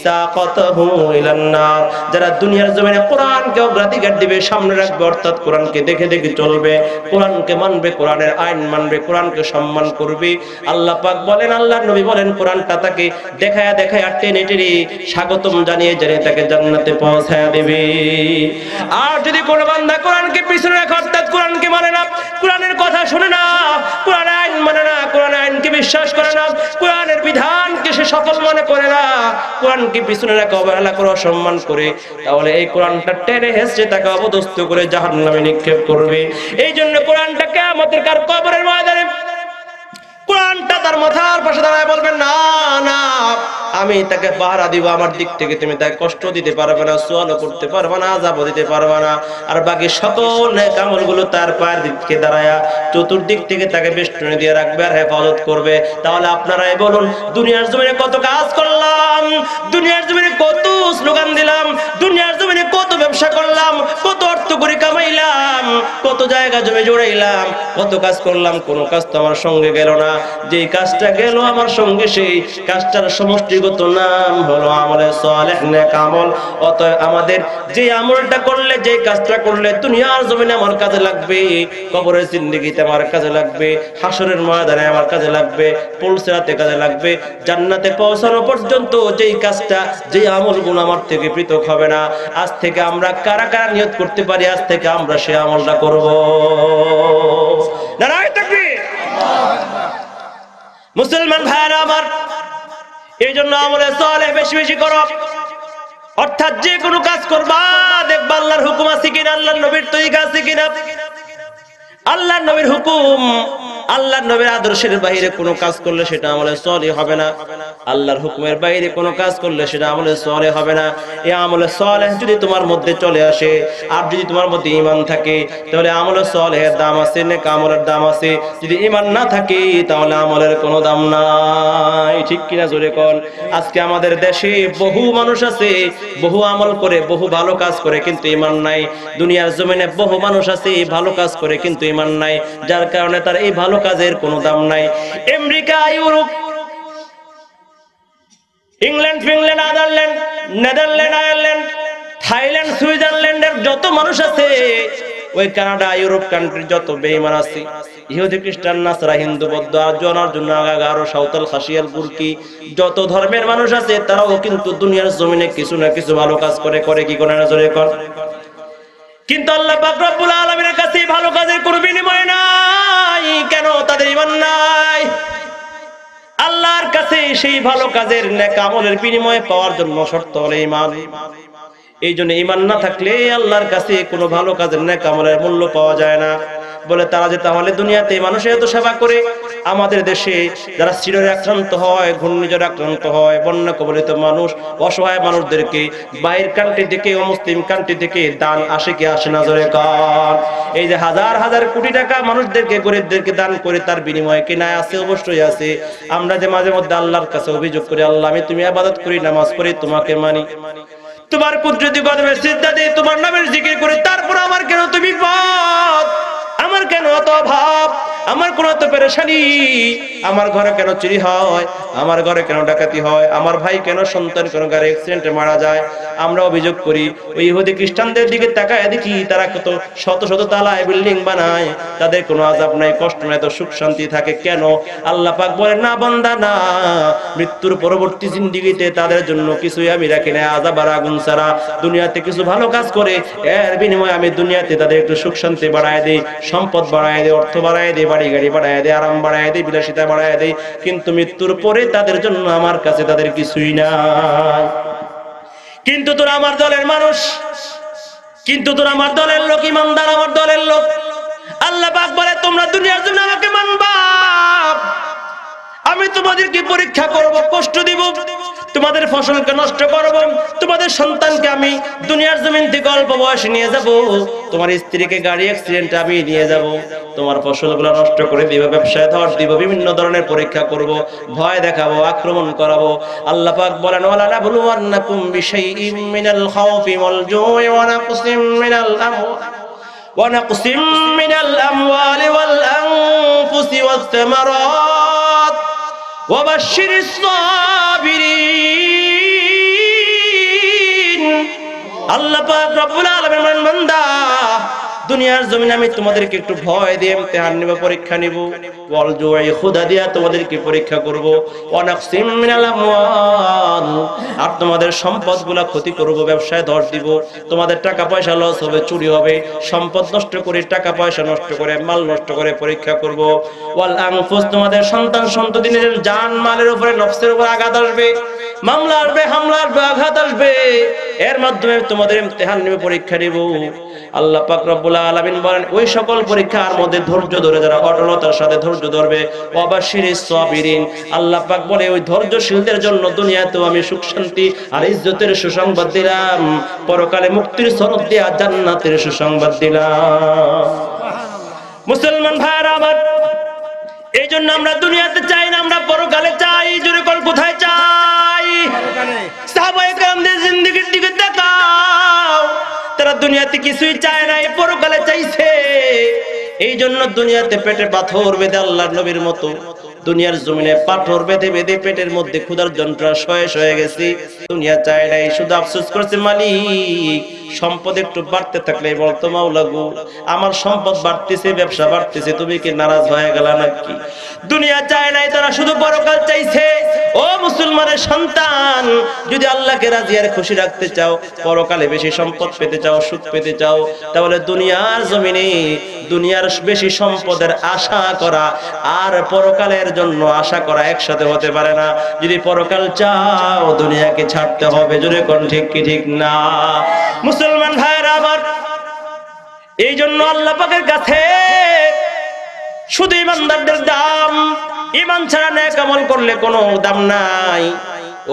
সাকাতাহু ইলান নার। যারা দুনিয়ার জমিনে কোরআনকে অগ্রাধিকার দিবে, সামনে রাখবে, অর্থাৎ কোরআনকে দেখে দেখে চলবে, কোরআনকে মানবে, কোরআনের আইন মানবে, কোরআনকে সম্মান করবে, আল্লাহ পাক বলেন, আল্লাহর নবী বলেন, কোরআনটা তাকে দেখায়া দেখায়া টেনে টেনে স্বাগতম জানিয়ে জানিয়ে তাকে জান্নাতে পৌঁছায়া দেবে। আর যদি কোনো বান্দা কোরআনকে পিছনে রাখে, অর্থাৎ কোরআনকে মানে না, কোরআনের কথা শুনে না, কোরআনের আইন মানে না, কোরআনের আইনকে বিশ্বাস করে না, কোরআনের বিধানকে সে সফল মনে করে না, কোরআনকে পিছনে রাখে, অবহেলা করে, অসম্মান করে, তাহলে এই কোরআনটা টেনে হেসে তাকে অবদস্থ করে জাহান্নামে নিক্ষেপ করবে। এই জন্য কোরআনটা কিয়ামতের কার কবরের ময়দানে কোরআনটা তার মাথার পাশে দাঁড়ায় বলবেন, না না, আমি তাকে পাহারা দিব, আমার দিক থেকে তুমি তাকে কষ্ট দিতে পারবে না, সুয়ালও করতে পারবে না, আযাবও দিতে পারবে না, আর বাকি সকল নেক আমলগুলো তার পায়ের দিকে দাঁড়ায়া চতুর্দিক থেকে তাকে বেষ্টনী দিয়ে রাখবে আর হেফাজত করবে। তাহলে আপনারাই বলুন, দুনিয়ার জমিনে কত কাজ করলাম, দুনিয়ার জমিনে কত স্লোগান দিলাম, দুনিয়ার জমিনে কত ব্যবসা করলাম, কত অর্থ করে কামাইলাম, কত জায়গা জমি জোড়াইলাম, কত কাজ করলাম, কোনো কাজ তো আমার সঙ্গে গেল না। যেই কাজটা গেল আমার সঙ্গে, সেই কাজটার সমষ্টিগত নাম হলো আমলে সালেহ, নেক আমল। অতএব আমাদের যে আমলটা করলে, যে কাজটা করলে দুনিয়ার জমিনে আমার কাজে লাগবে, কবরের জিন্দেগিতে আমার কাজে লাগবে, হাসরের ময়দানে আমার কাজে লাগবে, পুলসিরাতে কাজে লাগবে, জান্নাতে পৌঁছানো পর্যন্ত যেই কাজটা, যেই আমলগুলো আমার থেকে পৃথক হবে না, আজ থেকে আমরা কারা কারা নিয়ত করতে পারি, আজ থেকে আমরা সেই আমলটা করব। নারায়ে তাকবীর। মুসলমান ভাইরা আমার, এই জন্য আমলে সালেহ বেশি বেশি করো, অর্থাৎ যে কোনো কাজ করবা দেখবা আল্লাহর হুকুম আছে কিনা, আল্লাহর নবীর তরিকা আছে কিনা। আল্লাহর নবীর হুকুম, আল্লাহর নবীর আদর্শের বাইরে কোনো কাজ করলে সেটা আমলে সালেহ হবে না, আল্লাহর হুকুমের বাইরে কোনো কাজ করলে সেটা আমলে সালেহ হবে না। এই আমলে সালেহ যদি তোমার মধ্যে চলে আসে, আর যদি তোমার মধ্যে ঈমান থাকে, তাহলে আমলে সালেহের দাম আছে, নেক আমলের দাম আছে। যদি ঈমান না থাকে তাহলে আমলের কোনো দাম নাই। ঠিক কিনা জোরে কোন? আজকে আমাদের দেশে বহু মানুষ আছে, বহু আমল করে, বহু ভালো কাজ করে, কিন্তু ঈমান নাই। দুনিয়ার জমিনে বহু মানুষ আছে ভালো কাজ করে কিন্তু ঈমান নাই, যার কারণে তার এই ভালো কাজের কোনো দাম নাই। আমেরিকা, ইউরোপ, ইংল্যান্ড, ফিনল্যান্ড, আদারল্যান্ড, নেদারল্যান্ড, আয়ারল্যান্ড, থাইল্যান্ড, সুইজারল্যান্ডের যত মানুষ আছে, ওই কানাডা, ইউরোপ কান্ট্রির যত বেঈমান আছে, ইহুদি, খ্রিস্টান, নাসরা, হিন্দু, বৌদ্ধ, আর্য, আগারো, সাঁওতাল, খাসিয়াল, বুরকি, যত ধর্মের মানুষ আছে, তারাও কিন্তু দুনিয়ার জমিনে কিছু না কিছু ভালো কাজ করে। করে কি করে না জোরে কর? কিন্তু আল্লাহ পাক রব্বুল আলামিনের কাছে ভালো কাজের কোনো বিনিময় নাই। কেন? তাদের ঈমান নাই। আল্লাহর কাছে সেই ভালো কাজের নেক আমলের বিনিময় পাওয়ার জন্য শর্ত হলো ঈমান। এই জন্য ঈমান না থাকলে আল্লাহর কাছে কোনো ভালো কাজের নেক আমলের মূল্য পাওয়া যায় না। বলে তারা যে তাহলে দুনিয়াতে মানুষের এত সেবা করে, আমাদের দেশে যারা শিরোরে আক্রান্ত হয়, ঘূর্ণিঝড়ে আক্রান্ত হয়, বন্যা কবলিত মানুষ, অসহায় মানুষদেরকে বাইরের কান্ট্রি থেকে, অমুসলিম কান্ট্রি থেকে দান আসে কি আসে না জোরে কান? এই যে হাজার হাজার কোটি টাকা মানুষদেরকে, গরিবদেরকে দান করে তার বিনিময়ে কি না আছে? অবশ্যই আছে। আমরা যে মাঝে মধ্যে আল্লাহর কাছে অভিযোগ করি, আল্লাহ আমি তুমি ইবাদত করি, নামাজ পড়ি, তোমাকে মানি, তোমার কুদরতি কদমে সিজদা দেই, তোমার নামের জিকির করি, তারপর আমার কেন তুমি বিপদ, আমার কেন এত অভাব, আমার কোন এত পেরেশানি, আমার ঘরে কেন চুরি হয়, আমার ঘরে কেন ডাকাতি হয়, আমার ভাই কেন, সন্তান কেন গাড়ি অ্যাক্সিডেন্টে মারা যায়? আমরা অভিযোগ করি। ওই ইহুদি খ্রিস্টানদের দিকে তাকায় দেখি তারা কত শত শত তালায় বিল্ডিং বানায়, তাদের কোনো আযাব নাই, কষ্ট নাই, তো সুখ শান্তি থাকে কেন? আল্লাহ পাক বলেন না বান্দা না, মৃত্যুর পরবর্তী জিন্দেগিতে তাদের জন্য কিছুই আমি রাখি না আযাব আর আগুন ছাড়া। দুনিয়াতে কিছু ভালো কাজ করে এর বিনিময়ে আমি দুনিয়াতে তাদের একটু সুখ শান্তি বাড়ায় দেই, সম্পদ বাড়ায় দেই, অর্থ বাড়ায় দেই, বাড়ি গাড়ি বাড়ায় দেই, আরাম বাড়ায় দেই, বিলাসিতা বাড়ায় দেই, কিন্তু মৃত্যুর পরে তাদের জন্য আমার কাছে তাদের কিছুই নাই। কিন্তু তোরা আমার দলের মানুষ, কিন্তু তোরা আমার দলের লোক, ইমানদার আমার দলের লোক, আল্লাহ পাক বলে তোমরা দুনিয়ার জন্য আমাকে মানবা, আমি তোমাদেরকে পরীক্ষা করব, কষ্ট দিব, তোমাদের ফসলকে নষ্ট করব, তোমাদের সন্তানকে আমি দুনিয়ার জমিন থেকে অল্প বয়সে নিয়ে যাব, তোমার স্ত্রীকে গাড়ি অ্যাক্সিডেন্টে আমি নিয়ে যাব, তোমার ফসলগুলো নষ্ট করে দিব, ব্যবসায় ধস দিব, বিভিন্ন ধরনের পরীক্ষা করব, ভয় দেখাবো, আক্রমণ করাবো। আল্লাহ পাক বলেন ওয়ালা নাবলুওয়ান্নাকুম বিশাইইম মিনাল খাউফি ওয়াল জুই ওয়া নাকসিম মিনাল আমওয়ালি ওয়াল আনফুসি ওয়াস সামারাত ওয়া বাশশিরিস সাবিরিন। আল্লাহ পাক রব্বুল আলামিন বলেন বান্দা, দুনিয়ার জমিনে আমি তোমাদেরকে একটু ভয় দিয়ে ইমতিহান নিব, পরীক্ষা নিব, ওয়াল জুই খুদা দিয়া তোমাদেরকে পরীক্ষা করব, ওয়া নাকসিম মিনাল আমওয়াল আর তোমাদের সম্পদগুলো ক্ষতি করব, ব্যবসায় ধস দিব, তোমাদের টাকা পয়সা লস হবে, চুরি হবে, সম্পদ নষ্ট করে, টাকা পয়সা নষ্ট করে, মাল নষ্ট করে পরীক্ষা করব, ওয়াল আনফুস তোমাদের সন্তান সন্ততিদের জান মালের উপরে, নফসের উপর আঘাত আসবে, মামলা আসবে, হামলা আসবে, আঘাত আসবে, এর মাধ্যমে তোমাদের ইমতিহান নিব, পরীক্ষা নিব। আল্লাহ পাক রব্বুল আলামিন বলেন ওই সকল পরীক্ষার মধ্যে ধৈর্য ধরে যারা অটলতার সাথে ধৈর্য ধরবে, ওয়াবাশশিরিস সাবিরিন, আল্লাহ পাক বলে ওই ধৈর্যশীলদের জন্য দুনিয়াতেও আমি সুখ শান্তি আর ইজ্জতের সুসংবাদ দিলাম, পরকালে মুক্তির সনদ দিয়া জান্নাতের সুসংবাদ দিলাম। মুসলমান ভাইরা আমার, এই জন্য আমরা দুনিয়াতে চাই না, আমরা পরকালে চাই। জোরে কোন কোথায় চাই? সাহাবায়ে কেরামদের জিন্দেগির দিকে তাকাও, তারা দুনিয়াতে কিছুই চায় না, এই পরকালে চাইছে। এই জন্য দুনিয়াতে পেটে পাথর বেঁধে আল্লাহর নবীর মতো দুনিয়ার জমিনে পাথর বেঁধে বেঁধে পেটের মধ্যে ক্ষুধার যন্ত্রণা সয়ে সয়ে গেছি, দুনিয়া চায় নাই, শুধু আফসোস করছে মালিক সম্পদ একটু বাড়তে থাকলে বলতো মাওলা গো আমার সম্পদ বাড়তেছে, ব্যবসা বাড়তেছে, তুমি কি নারাজ হয়ে গেলা নাকি? দুনিয়া চায় নাই, তারা শুধু পরকাল চাইছে। ও মুসলমানের সন্তান, যদি আল্লাহকে রাজি আর খুশি রাখতে চাও, পরকালে বেশি সম্পদ পেতে চাও, সুখ পেতে চাও, তাহলে দুনিয়ার জমিনে দুনিয়ার বেশি সম্পদের আশা করা আর পরকালের জন্য আশা করা একসাথে হতে পারে না। যদি পরকাল চাও দুনিয়াকে ছাড়তে হবে। জোরে কোন ঠিক কি ঠিক না? মুসলমান ভাইরা আমার, এই জন্য আল্লাহ পাকের কাছে শুধু ইমানদারদের দাম, ইমান ছাড়া নেক আমল করলে কোনো দাম নাই।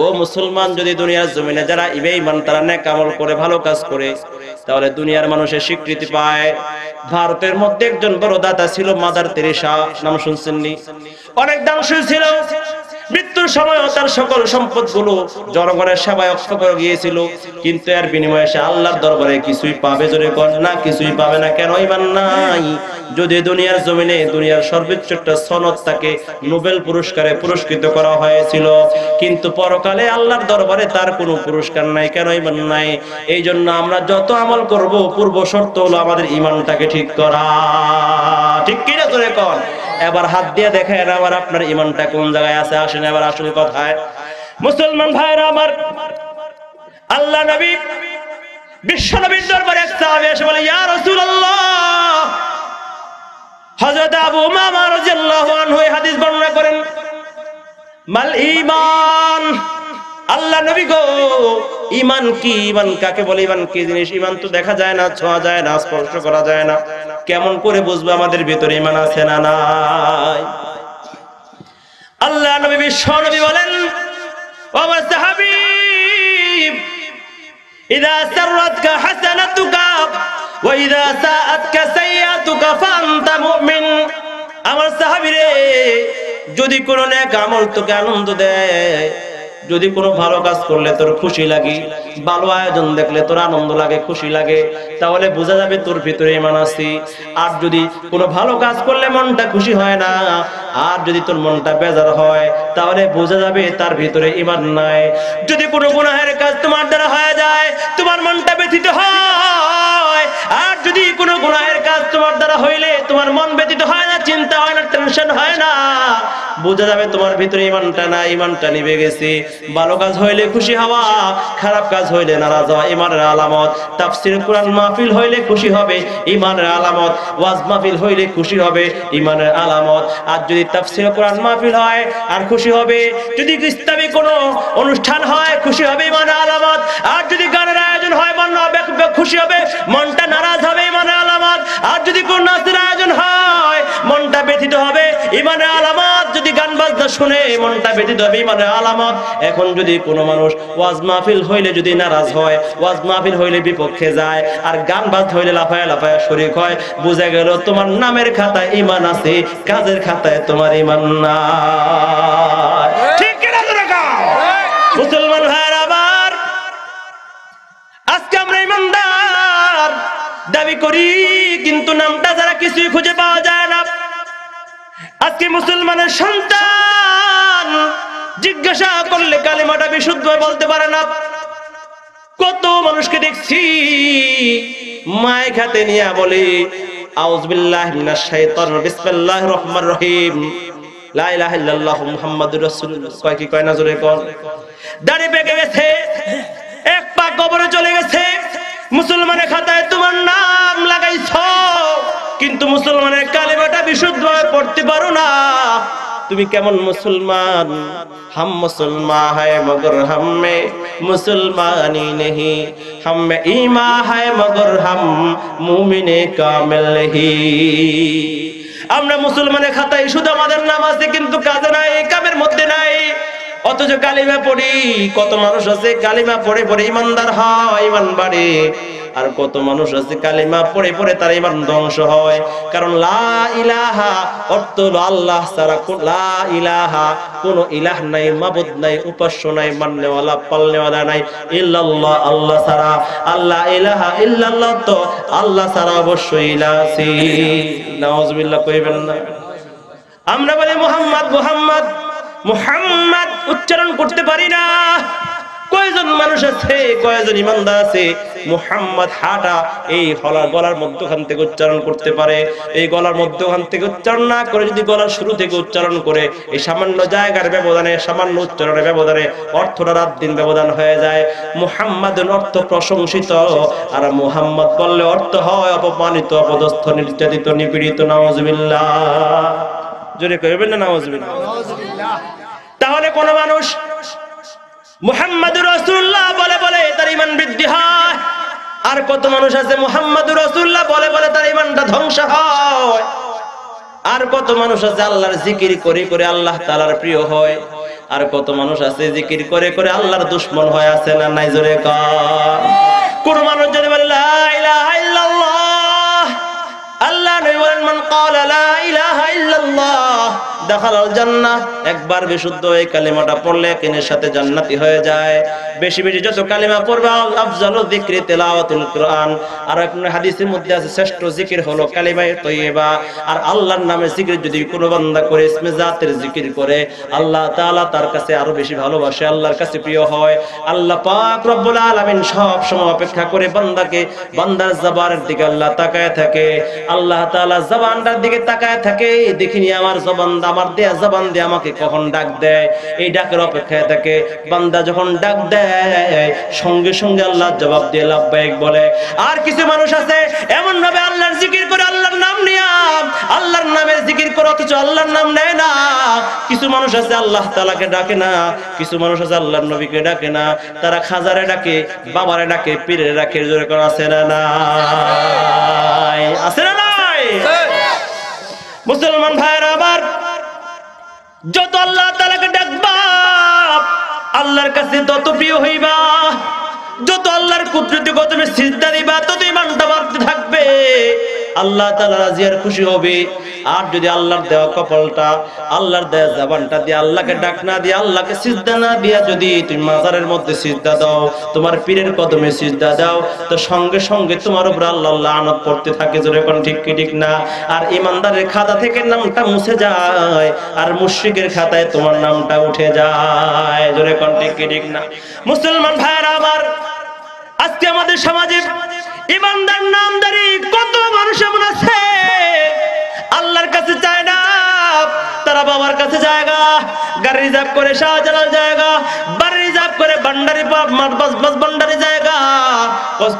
ও মুসলমান, যদি দুনিয়ার জমিনে যারা বেঈমান তারা নেক আমল করে, ভালো কাজ করে, তাহলে দুনিয়ার মানুষের স্বীকৃতি পায়। ভারতের মধ্যে একজন বড় দাতা ছিল, মাদার তেরেসা, নাম শুনছেন নি? অনেক দানশীল ছিল। মৃত্যুর সময় তার সকল সম্পদগুলো জনগণের সেবায় অক্ষ করে গিয়েছিল, কিন্তু এর বিনিময়ে সে আল্লাহর দরবারে কিছুই পাবে? জোরে কর না, কিছুই পাবে না। কেন? ঈমান নাই। যদি দুনিয়ার জমিনে দুনিয়ার সর্বোচ্চ একটা সনদ তাকে নোবেল পুরস্কারে পুরস্কৃত করা হয়েছিল, কিন্তু পরকালে আল্লাহর দরবারে তার কোনো পুরস্কার নাই। কেন? ঈমান নাই। এই জন্য আমরা যত আমল করব, পূর্ব শর্ত হলো আমাদের ঈমানটাকে ঠিক করা। ঠিক কি না? জোরে কর। এবার হাত দিয়ে দেখেন আবার আপনার ঈমানটা কোন জায়গায় আছে। আসেন এবার আসল কথায়। মুসলমান ভাইরা আমার, আল্লাহ নবী বিশ্ব নবীর দরবারে এক সাহাবী এসে বলে, ইয়া রাসূলুল্লাহ, হযরত আবু উমামা রাদিয়াল্লাহু আনহু এই হাদিস বর্ণনা করেন, মাল ঈমান, আল্লাহ নবী গো ঈমান কি? ঈমান কাকে বলে? ঈমান কি জিনিস? ঈমান তো দেখা যায় না, ছোঁয়া যায় না, স্পর্শ করা যায় না। কেমন করে বুঝবো আমাদের ভিতরে ঈমান আছে না নাই? আল্লাহ নবী বিশ্ব নবী বলেন, ও আমার সাহাবী, ইযা সাররাতকা হাসানাতুকা ওয়া ইযা সাআতকা সাইয়্যাতুকা ফাআনতা মুমিন। আমার সাহাবী রে, যদি কোনো নেক আমল তোকে আনন্দ দেয়, যদি কোনো ভালো কাজ করলে তোর খুশি লাগে, ভালো আয়োজন দেখলে তোর আনন্দ লাগে, খুশি লাগে, তাহলে বোঝা যাবে তোর ভিতরে ঈমান আছে। আর যদি কোনো ভালো কাজ করলে মনটা খুশি হয় না, আর যদি তোর মনটা বেজার হয়, তাহলে বোঝা যাবে তার ভিতরে ঈমান নাই। যদি কোনো গুনাহের কাজ তোমার দ্বারা হয়ে যায়, তোমার মনটা ব্যথিত হয়। আর যদি কোনো গুনাহের কাজ তোমার দ্বারা হইলে তোমার মন ব্যথিত হয় না, চিন্তা হয় না, টেনশন হয় না, বোঝা যাবে তোমার ভিতরে ঈমানটা না, ঈমানটা নিভে গেছে। ভালো কাজ হইলে খুশি হওয়া, খারাপ কাজ হইলে নারাজ হওয়া ঈমানের আলামত। তাফসীর কোরআন মাহফিল হইলে খুশি হবে, ঈমানের আলামত। ওয়াজ মাহফিল হইলে খুশি হবে, ঈমানের আলামত। আর যদি তাফসীর কোরআন মাহফিল হয় আর খুশি হবে, যদি ইসলামী কোনো অনুষ্ঠান হয় খুশি হবে, ঈমানের আলামত। আর যদি গানের আয়োজন হয় মন খুশি হবে, মনটা নারাজ হবে, ঈমানের আলামত। আর যদি কোন নাচের আয়োজন হয় মনটা ব্যথিত হবে, ঈমানের আলামত। যদি গান বাজনা শুনে মনটা ব্যথিত হবে, ঈমানের আলামত। এখন যদি কোনো মানুষ ওয়াজ মাহফিল হইলে যদি নারাজ হয়, ওয়াজ মাহফিল হইলে বিপক্ষে যায়, আর গান বাজ হইলে লাফায়া লাফায়া শরীক হয়, বুঝা গেল তোমার নামের খাতায় ঈমান আছে, কাজের খাতায় তোমার ঈমান নাই। ঠিক কি না জোরে কও? মুসলমান ভাইরা আবার, আজকে আমরা ঈমানদার দাবি করি, কিন্তু নামটা যারা কিছুই খুঁজে পাওয়া যায় না। আজকে মুসলমানের সন্তান জিজ্ঞাসা করলে কালিমাটা বিশুদ্ধ বলতে পারে না। কত মানুষকে দেখছি মায়ের হাতে নিয়ে বলে আউযু বিল্লাহি মিনাশ শাইতানির বিসমিল্লাহির রহমানির রহিম, লা ইলাহা ইল্লাল্লাহু মুহাম্মাদুর রাসূলুল্লাহ। কয় কি কয় না জোরে কোন? দাড়ি পেকে গেছে, এক পা কবরে চলে গেছে, মুসলমানের খাতায় তোমার নাম লাগাইছো, কিন্তু মুসলমানের কালিমাটা বিশুদ্ধভাবে পড়তে পারো না। তুমি কেমন মুসলমান? हम मुसलमान है मगर हम में मुसलमानी नहीं, हम में ईमान है मगर हम मुमिने कामिल नहीं। আমরা মুসলমানের খাতায় শুধু আমাদের নাম আছে, কিন্তু কাজে নাই, কামের মধ্যে নাই। অথচ কালিমা পড়ি, কত মানুষ আছে কালিমা পড়ে পড়ে ইমানদার হয়, ইমান বাড়ে। আর কত মানুষ আছে কালিমা পড়ে পড়ে তার ঈমান ধ্বংস হয়। কারণ লা ইলাহা অর্থ হলো আল্লাহ ছাড়া, লা ইলাহা কোনো ইলাহ নাই, মাবুদ নাই, উপাস্য নাই, মাননেওয়ালা পালনেওয়ালা নাই, ইল্লাল্লাহ আল্লাহ ছাড়া। আল্লাহ ইলাহা ইল্লাল্লাহ, তো আল্লাহ ছাড়া অবশ্যই ইলাহ আছে। নাউজুবিল্লাহ কইবেন না। আমরা বলি মুহাম্মদ মুহাম্মদ মুহাম্মদ উচ্চারণ করতে পারি না। কয়জন মানুষ আছে, কয়জন ইমানদার আছে মুহাম্মদ হাটা এই গলার মধ্যখান থেকে উচ্চারণ করতে পারে? এই গলার মধ্যখান থেকে উচ্চারণ না করে যদি গলার শুরু থেকে উচ্চারণ করে, এই সামান্য জায়গার ব্যবধানে, সামান্য উচ্চারণের ব্যবধানে অর্থটা রাত দিন ব্যবধান হয়ে যায়। মুহাম্মাদের অর্থ প্রশংসিত, আর মুহাম্মদ বললে অর্থ হয় অপমানিত, অপদস্থ, নির্যাতিত, নিপীড়িত। নাউজুবিল্লাহ, জোরে কইবেন না নাউজুবিল্লাহ। তাহলে কোন মানুষ মুহাম্মাদুর রাসূলুল্লাহ বলে বলে তার ঈমান বৃদ্ধি হয়, আর কত মানুষ আছে মুহাম্মাদুর রাসূলুল্লাহ বলে বলে তার ঈমানটা ধ্বংস হয়। আর কত মানুষ আছে আল্লাহর জিকির করে করে আল্লাহ তাআলার প্রিয় হয়, আর কত মানুষ আছে জিকির করে করে আল্লাহর দুশমন হয়। আছে না নাই জোরে কর? কোন মানুষ যদি বলে লা ইলাহা ইল্লাল্লাহ, আল্লাহ নবী বলেন মান ক্বালা লা ইলাহা ইল্লাল্লাহ দাখালাল জান্নাহ, একবার বিশুদ্ধ এই কালিমাটা পড়লে কিনের সাথে জান্নাতি হয়ে যায়। বেশি বেশি যত কালিমা পড়বে আফজালু যিকরি তিলাওয়াতুল কুরআন। আর এক হাদিসের মধ্যে আছে শ্রেষ্ঠ জিকির হলো কালিমায়ে তাইয়্যিবা। আর আল্লাহর নামে জিকির যদি কোনো বান্দা করে, ইসমে জাতের জিকির করে, আল্লাহ তাআলা তার কাছে আরো বেশি ভালোবাসে, আল্লাহর কাছে প্রিয় হয়। আল্লাহ পাক রব্বুল আলামিন সব সময় অপেক্ষা করে বান্দাকে, বান্দার জবানের দিকে আল্লাহ তাকায় থাকে। আল্লাহ তাআলা জবানটার দিকে তাকায় থাকে, দেখিনি আমার জবান, আমার দেয়া জবান দিয়ে আমাকে কখন ডাক দেয়, এই ডাকের অপেক্ষায় থাকে। বান্দা যখন ডাক দেয় সঙ্গে সঙ্গে আল্লাহ জবাব দিয়ে লাব্বাইক বলে। আর কিছু মানুষ আছে এমন ভাবে আল্লাহর জিকির করে, আল্লাহর নাম নিয়ে, আল্লাহর নামের জিকির করে, অথচ আল্লাহর নাম নেয় না। কিছু মানুষ আছে আল্লাহ তাআলাকে ডাকে না, কিছু মানুষ আছে আল্লাহর নবীকে ডাকে না, তারা খাজারে ডাকে, বাবারে ডাকে, পীরে ডাকে। জোরে করে আছে না নাই? আছে না নাই? মুসলমান ভাইরা আবার, যত আল্লাহ তাআলাকে ডাকবা আল্লাহর কাছে তত প্রিয় হইবা, যত আল্লাহর কুদরতে কদমে সিজদা দিবা তত ঈমানটা বাড়তে থাকবে, আল্লাহ তাআলা রাজি আর খুশি হবে। আর যদি আল্লাহর দেওয়া কপালটা, আল্লাহর দেওয়া জবানটা দিয়ে আল্লাহকে ডাক না দিয়ে, আল্লাহকে সিজদা না দিয়া যদি তুমি মাজারের মধ্যে সিজদা দাও, তোমার পীরের কদমে সিজদা দাও, তো সঙ্গে সঙ্গে তোমার উপর আল্লাহ লানত পড়তে থাকে। জোরে কোন ঠিক কি ঠিক না? আর ইমানদারের খাতা থেকে নামটা মুছে যায়, আর মুশরিকের খাতায় তোমার নামটা উঠে যায়। জোরে কোন ঠিক কি ঠিক না? মুসলমান ভাইরা আমার, আজকে আমাদের সমাজে ইমানদার নামদারি কত মানুষ এমন আছে আল্লাহর কাছে চায় না, তারা বাবার কাছে জায়গা গাড়ি রিজার্ভ করে শাহজালাল জায়গা, বাড়ি রিজার্ভ করে ভান্ডারি ভান্ডারি জায়গা।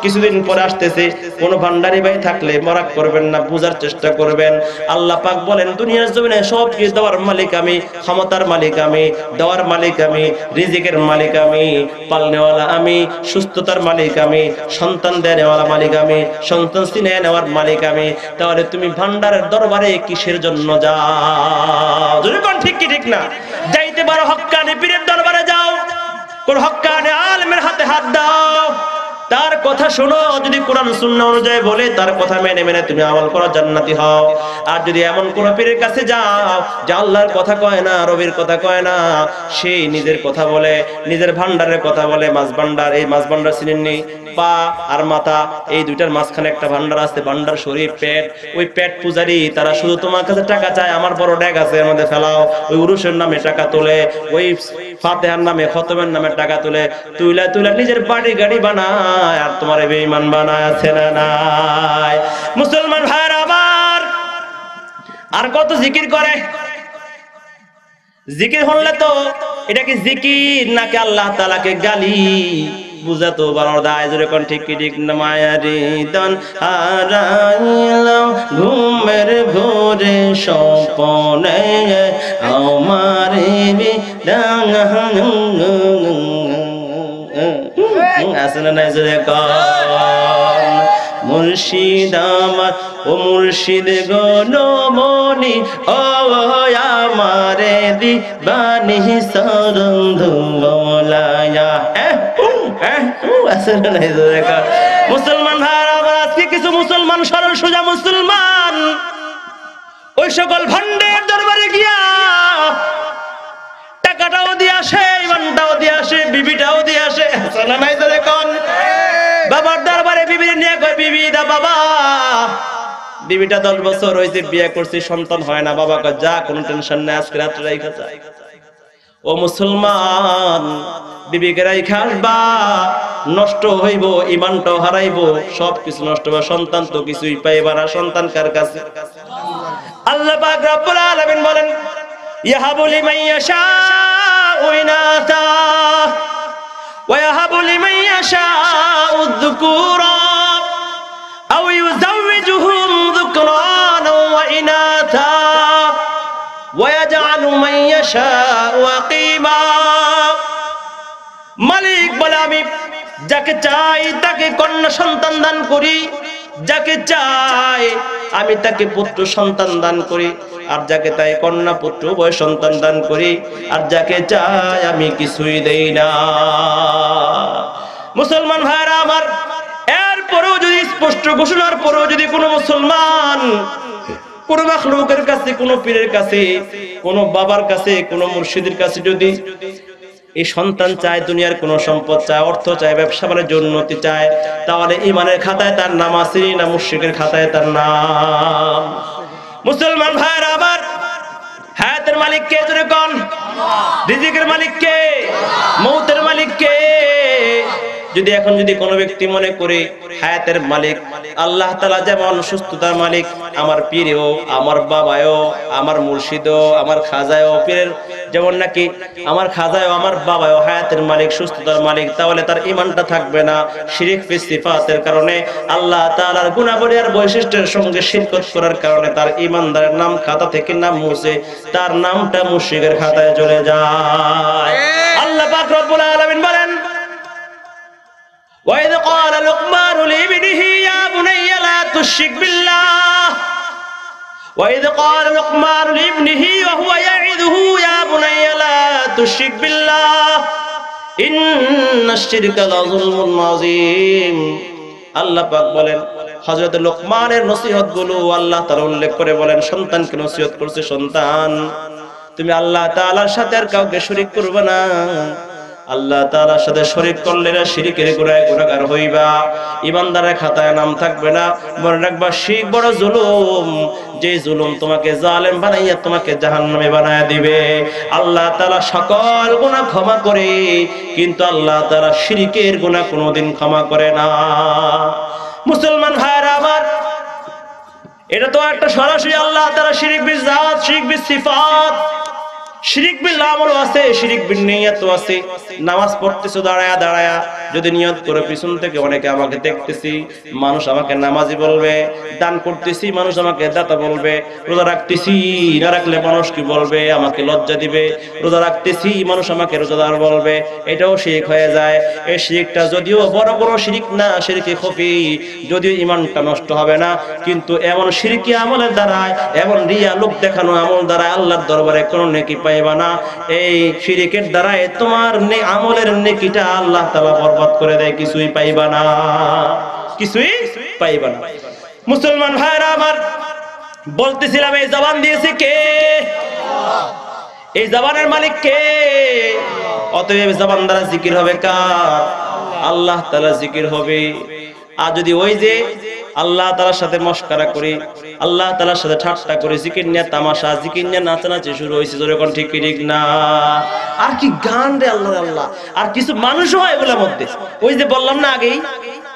কিছুদিন পরে আসতেছে, কোন ভান্ডারি ভাই থাকলে মরাক করবেন না, বুঝার চেষ্টা করবেন। আল্লাহ পাক বলেন দুনিয়ার জমিনে সব কিছু দেওয়ার মালিক আমি, ক্ষমতার মালিক আমি, দেওয়ার মালিক আমি, রিজিকের মালিক আমি, পালনেওয়ালা আমি, সুস্থতার মালিক আমি, সন্তান দেওয়ালা মালিক আমি, সন্তান চিনে নেওয়ার মালিক আমি। তাহলে তুমি ভান্ডারের দরবারে কিসের জন্য যাও? যদি কোন ঠিক কি ঠিক না? যাইতে পারো হক্কানি পীরের দরবারে যাও, কোন হক্কানি আলেমের হাতে হাত দাও, তার কথা শোনো, যদি কোরআন সুন্নাহ অনুযায়ী বলে তার কথা মেনে মেনে তুমি আমল করো, জান্নাতি হও। আর যদি এমন কোন পীরের কাছে যাও যে আল্লাহর কথা কয় না, রবির কথা কয় না, সেই নিজের কথা বলে, নিজের ভান্ডারের কথা বলে, মাছ ভান্ডার, এই মাছ ভান্ডার চিনেননি? পা আর মাথা এই দুইটার মাঝখানে একটা ভান্ডার আছে, ভান্ডার শরীর পেট, ওই পেট পূজারি তারা শুধু তোমার কাছে টাকা চায়, আমার বড় ড্যাগ আছে এর মধ্যে ফেলাও, ওই উরুসের নামে টাকা তোলে, ওই ফাতিহার নামে খতমের নামে টাকা তোলে, তুইলা তুইলা নিজের বাড়ি গাড়ি বানায় আর তোমার বেঈমান বানায়। আছে না নাই? মুসলমান ভাইরা আমার, আর কত জিকির করে, জিকির হলে তো এটা কি জিকির নাকি আল্লাহ তাআলাকে গালি? বুঝা তো বড় দায়। জোরে কোন ঠিক কি ঠিক না? মায়ারি দন হারাইলাম ঘুমের ঘোরে স্বপ্নে আমারে আসলে নাই। জোরে কোন মুর্শিদ আমার, ও মুর্শিদ গণমণি, ও আমারে দিবানি সরন্ধু মৌলায়া। মুসলমান ভাইরা আমার, আজকে কিছু মুসলমান সরল সোজা মুসলমান ওই সকল ভণ্ডের দরবারে গিয়া টাকাটাও দিয়ে আসে, ইমানটাও দিয়ে আসে, বিবিটাও দিয়ে আসে। নাই তো দেখুন, বাবার দরবারে বিবি নিয়ে কয়, বিবি দা বাবা, বিবিটা 10 বছর হয়েছে, বিয়ে করছি, সন্তান হয় না। বাবা কয় যা, কোনো টেনশন নাই, আজকে রাত্রে রাইখা যা। ও মুসলমান, বিবিকে রাইখা আসবা, নষ্ট হইব, ইমানটাও হারাইব, সবকিছু নষ্ট হবে, সন্তান তো কিছুই পাইবা না। সন্তান কার কাছে? আল্লাহ পাক রব্বুল আলামিন বলেন ইয়াহাবু লিমান ইয়াশাউ ইনাসা ওয়া ইয়াহাবু লিমান ইয়াশাউ যুকুরা আও ইউযাওয়িজুহুম যুকরানা ওয়া ইনাসা ওয়া ইয়াজআলু মান ইয়াশাউ আকিমা। মালিক বলে আমি যাকে চাই তাকে কন্যা সন্তান দান করি, যাকে চাই আমি তাকে পুত্র সন্তান দান করি, আর যাকে তাই কন্যা পুত্র উভয় সন্তান দান করি, আর যাকে চাই আমি কিছুই দেই না। মুসলমান ভাইরা আমার, এরপরেও যদি স্পষ্ট ঘোষণার পরেও যদি কোনো মুসলমান কোন মাখলুকের কাছে, কোন পীরের কাছে, কোন বাবার কাছে, কোন মুর্শিদের কাছে যদি এই সন্তান চায়, দুনিয়ার কোন সম্পদ চায়, অর্থ চায়, ব্যবসা বাণিজ্য উন্নতি চায়, তাহলে ইমানের খাতায় তার নাম আছে না মুশরিকের খাতায় তার নাম? মুসলমান ভাইরা আবার, হায়াতের মালিক কে? জোরে কোন? রিজিকের মালিক কে? মৌতের মালিক কে? যদি এখন যদি কোনো ব্যক্তি মনে করে হায়াতের মালিক আল্লাহ তাআলা, যেমন সুস্থতার মালিক আমার পীরও, আমার বাবাও, আমার মুর্শিদও, আমার খাজায়ও, পীরের যেমন নাকি আমার খাজায়ও, আমার বাবাও হায়াতের মালিক, সুস্থতার মালিক, তাহলে তার ঈমানটা থাকবে না। শিরক ফি সিফাতের কারণে, আল্লাহ তাআলার গুণাবলী আর বৈশিষ্ট্যের সঙ্গে শিরকত করার কারণে তার ঈমানদারের নাম খাতা থেকে নাম মুছে তার নামটা মুশরিকের খাতায় চলে যায়। আল্লাহ পাক রব্বুল আলামিন বলেন وَإِذْ قَالَ لُقْمَانُ لِابْنِهِ يَا بُنَيَّ لَا تُشْرِكْ بِاللَّهِ وإذ قال لقمان لابنه وهو يعظه يا بني لا تشرك بالله إن الشرك لظلم عظيم। আল্লাহ পাক বলেন হযরত লোকমানের নসিহত গুলো আল্লাহ তাআলা উল্লেখ করে বলেন সন্তানকে নসিহত করছে, সন্তান তুমি আল্লাহ তাআলার সাথে আর কাউকে শরীক করবে না। আল্লাহ তাআলার সাথে শরীক করলে না শিরকের গুনাহগার হইবা, ঈমানদারের খাতায় নাম থাকবে না। মনে রাখবা শিরক বড় জুলুম, যে জুলুম তোমাকে জালেম বানাইয়া তোমাকে জাহান্নামে বানায়া দিবে। আল্লাহ তাআলা সকল গুনাহ ক্ষমা করে, কিন্তু আল্লাহ তাআলা শিরকের গুনাহ কোনোদিন ক্ষমা করে না। মুসলমান ভাইরা আমার, এটা তো একটা সরাসরি আল্লাহ তাআলা শিরক বিল জাত, শিরক বিল সিফাত, শিরক বিল আমল আছে, শিরক বিল নিয়ত আছে। নামাজ পড়তেছো দাঁড়ায়া দাঁড়ায়া, যদি নিয়ত করে পিছন থেকে অনেকে আমাকে দেখতেছি, মানুষ আমাকে নামাজি বলবে, দান করতেছি মানুষ আমাকে দাতা বলবে, রোজা রাখতেছি না রাখলে মানুষ কি বলবে, আমাকে লজ্জা দিবে, রোজা রাখতেছি মানুষ আমাকে রোজাদার বলবে, এটাও শিরক হয়ে যায়। এই শিরকটা যদিও বড় বড় শিরক না, শিরকে খফি, যদিও ঈমানটা নষ্ট হবে না, কিন্তু এমন শিরকি আমলের দ্বারা, এমন রিয়া লোক দেখানো আমল দ্বারা আল্লাহর দরবারে কোনো নেকি পাইবা না। এই শিরকের দ্বারাই তোমার আমলের নেকিটা আল্লাহ তাআলা বরবাদ করে দেয়, কিছুই পাইবা না, কিছুই পাইবা না। মুসলমান ভাইরা আমার, বলতেছিলাম এই জবান দিয়েছে কে? এই জবানের মালিক কে? অতএব জবান দ্বারা জিকির হবে কার? আল্লাহ তাআলা জিকির হবে। আর যদি ওই যে আল্লাহ তাআলার সাথে মশকরা করি, আল্লাহ তাআলার সাথে ঠাট্টা করি, জিকির নিয়ে তামাশা, জিকির নিয়ে নাচানাচি শুরু হয়েছে, যখন ঠিক ঠিক না, আর কি গান রে আল্লাহ আল্লাহ। আর কিছু মানুষও হয় এগুলোর মধ্যে, ওই যে বললাম না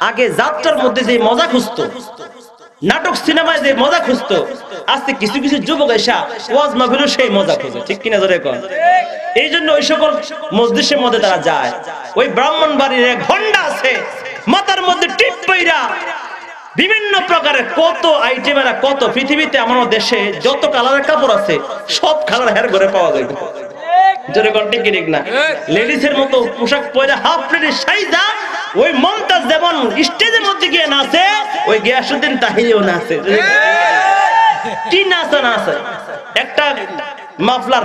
আগে যাত্রার মধ্যে যে মজা খুঁজতো, নাটক সিনেমায় যে মজা খুঁজতো, আজকে কিছু কিছু যুবক এসা ওয়াজ মাহফিলে সেই মজা খুঁজে, ঠিক কিনা জোরে কোন? এই জন্য ওই সকল মজলিসের মধ্যে তারা যায়। ওই ব্রাহ্মণবাড়ির এক ভন্ডা আছে, মাথার মধ্যে টিপ পইরা বিভিন্ন প্রকারের কত আইটেমের, কত পৃথিবীতে আমার দেশে যত কালারের কাপড় আছে সব কালার হেয়ার ঘরে পাওয়া যায়, জোরে কোন ঠিক ঠিক না? লেডিসের মতো পোশাক পরে হাফ প্লেটের সাইজা ওই মমতাজ যেমন স্টেজের মধ্যে গিয়ে নাচে, ওই গিয়াসউদ্দিন তাহিরিও নাচে। কি নাচা নাচে, একটা মাফলার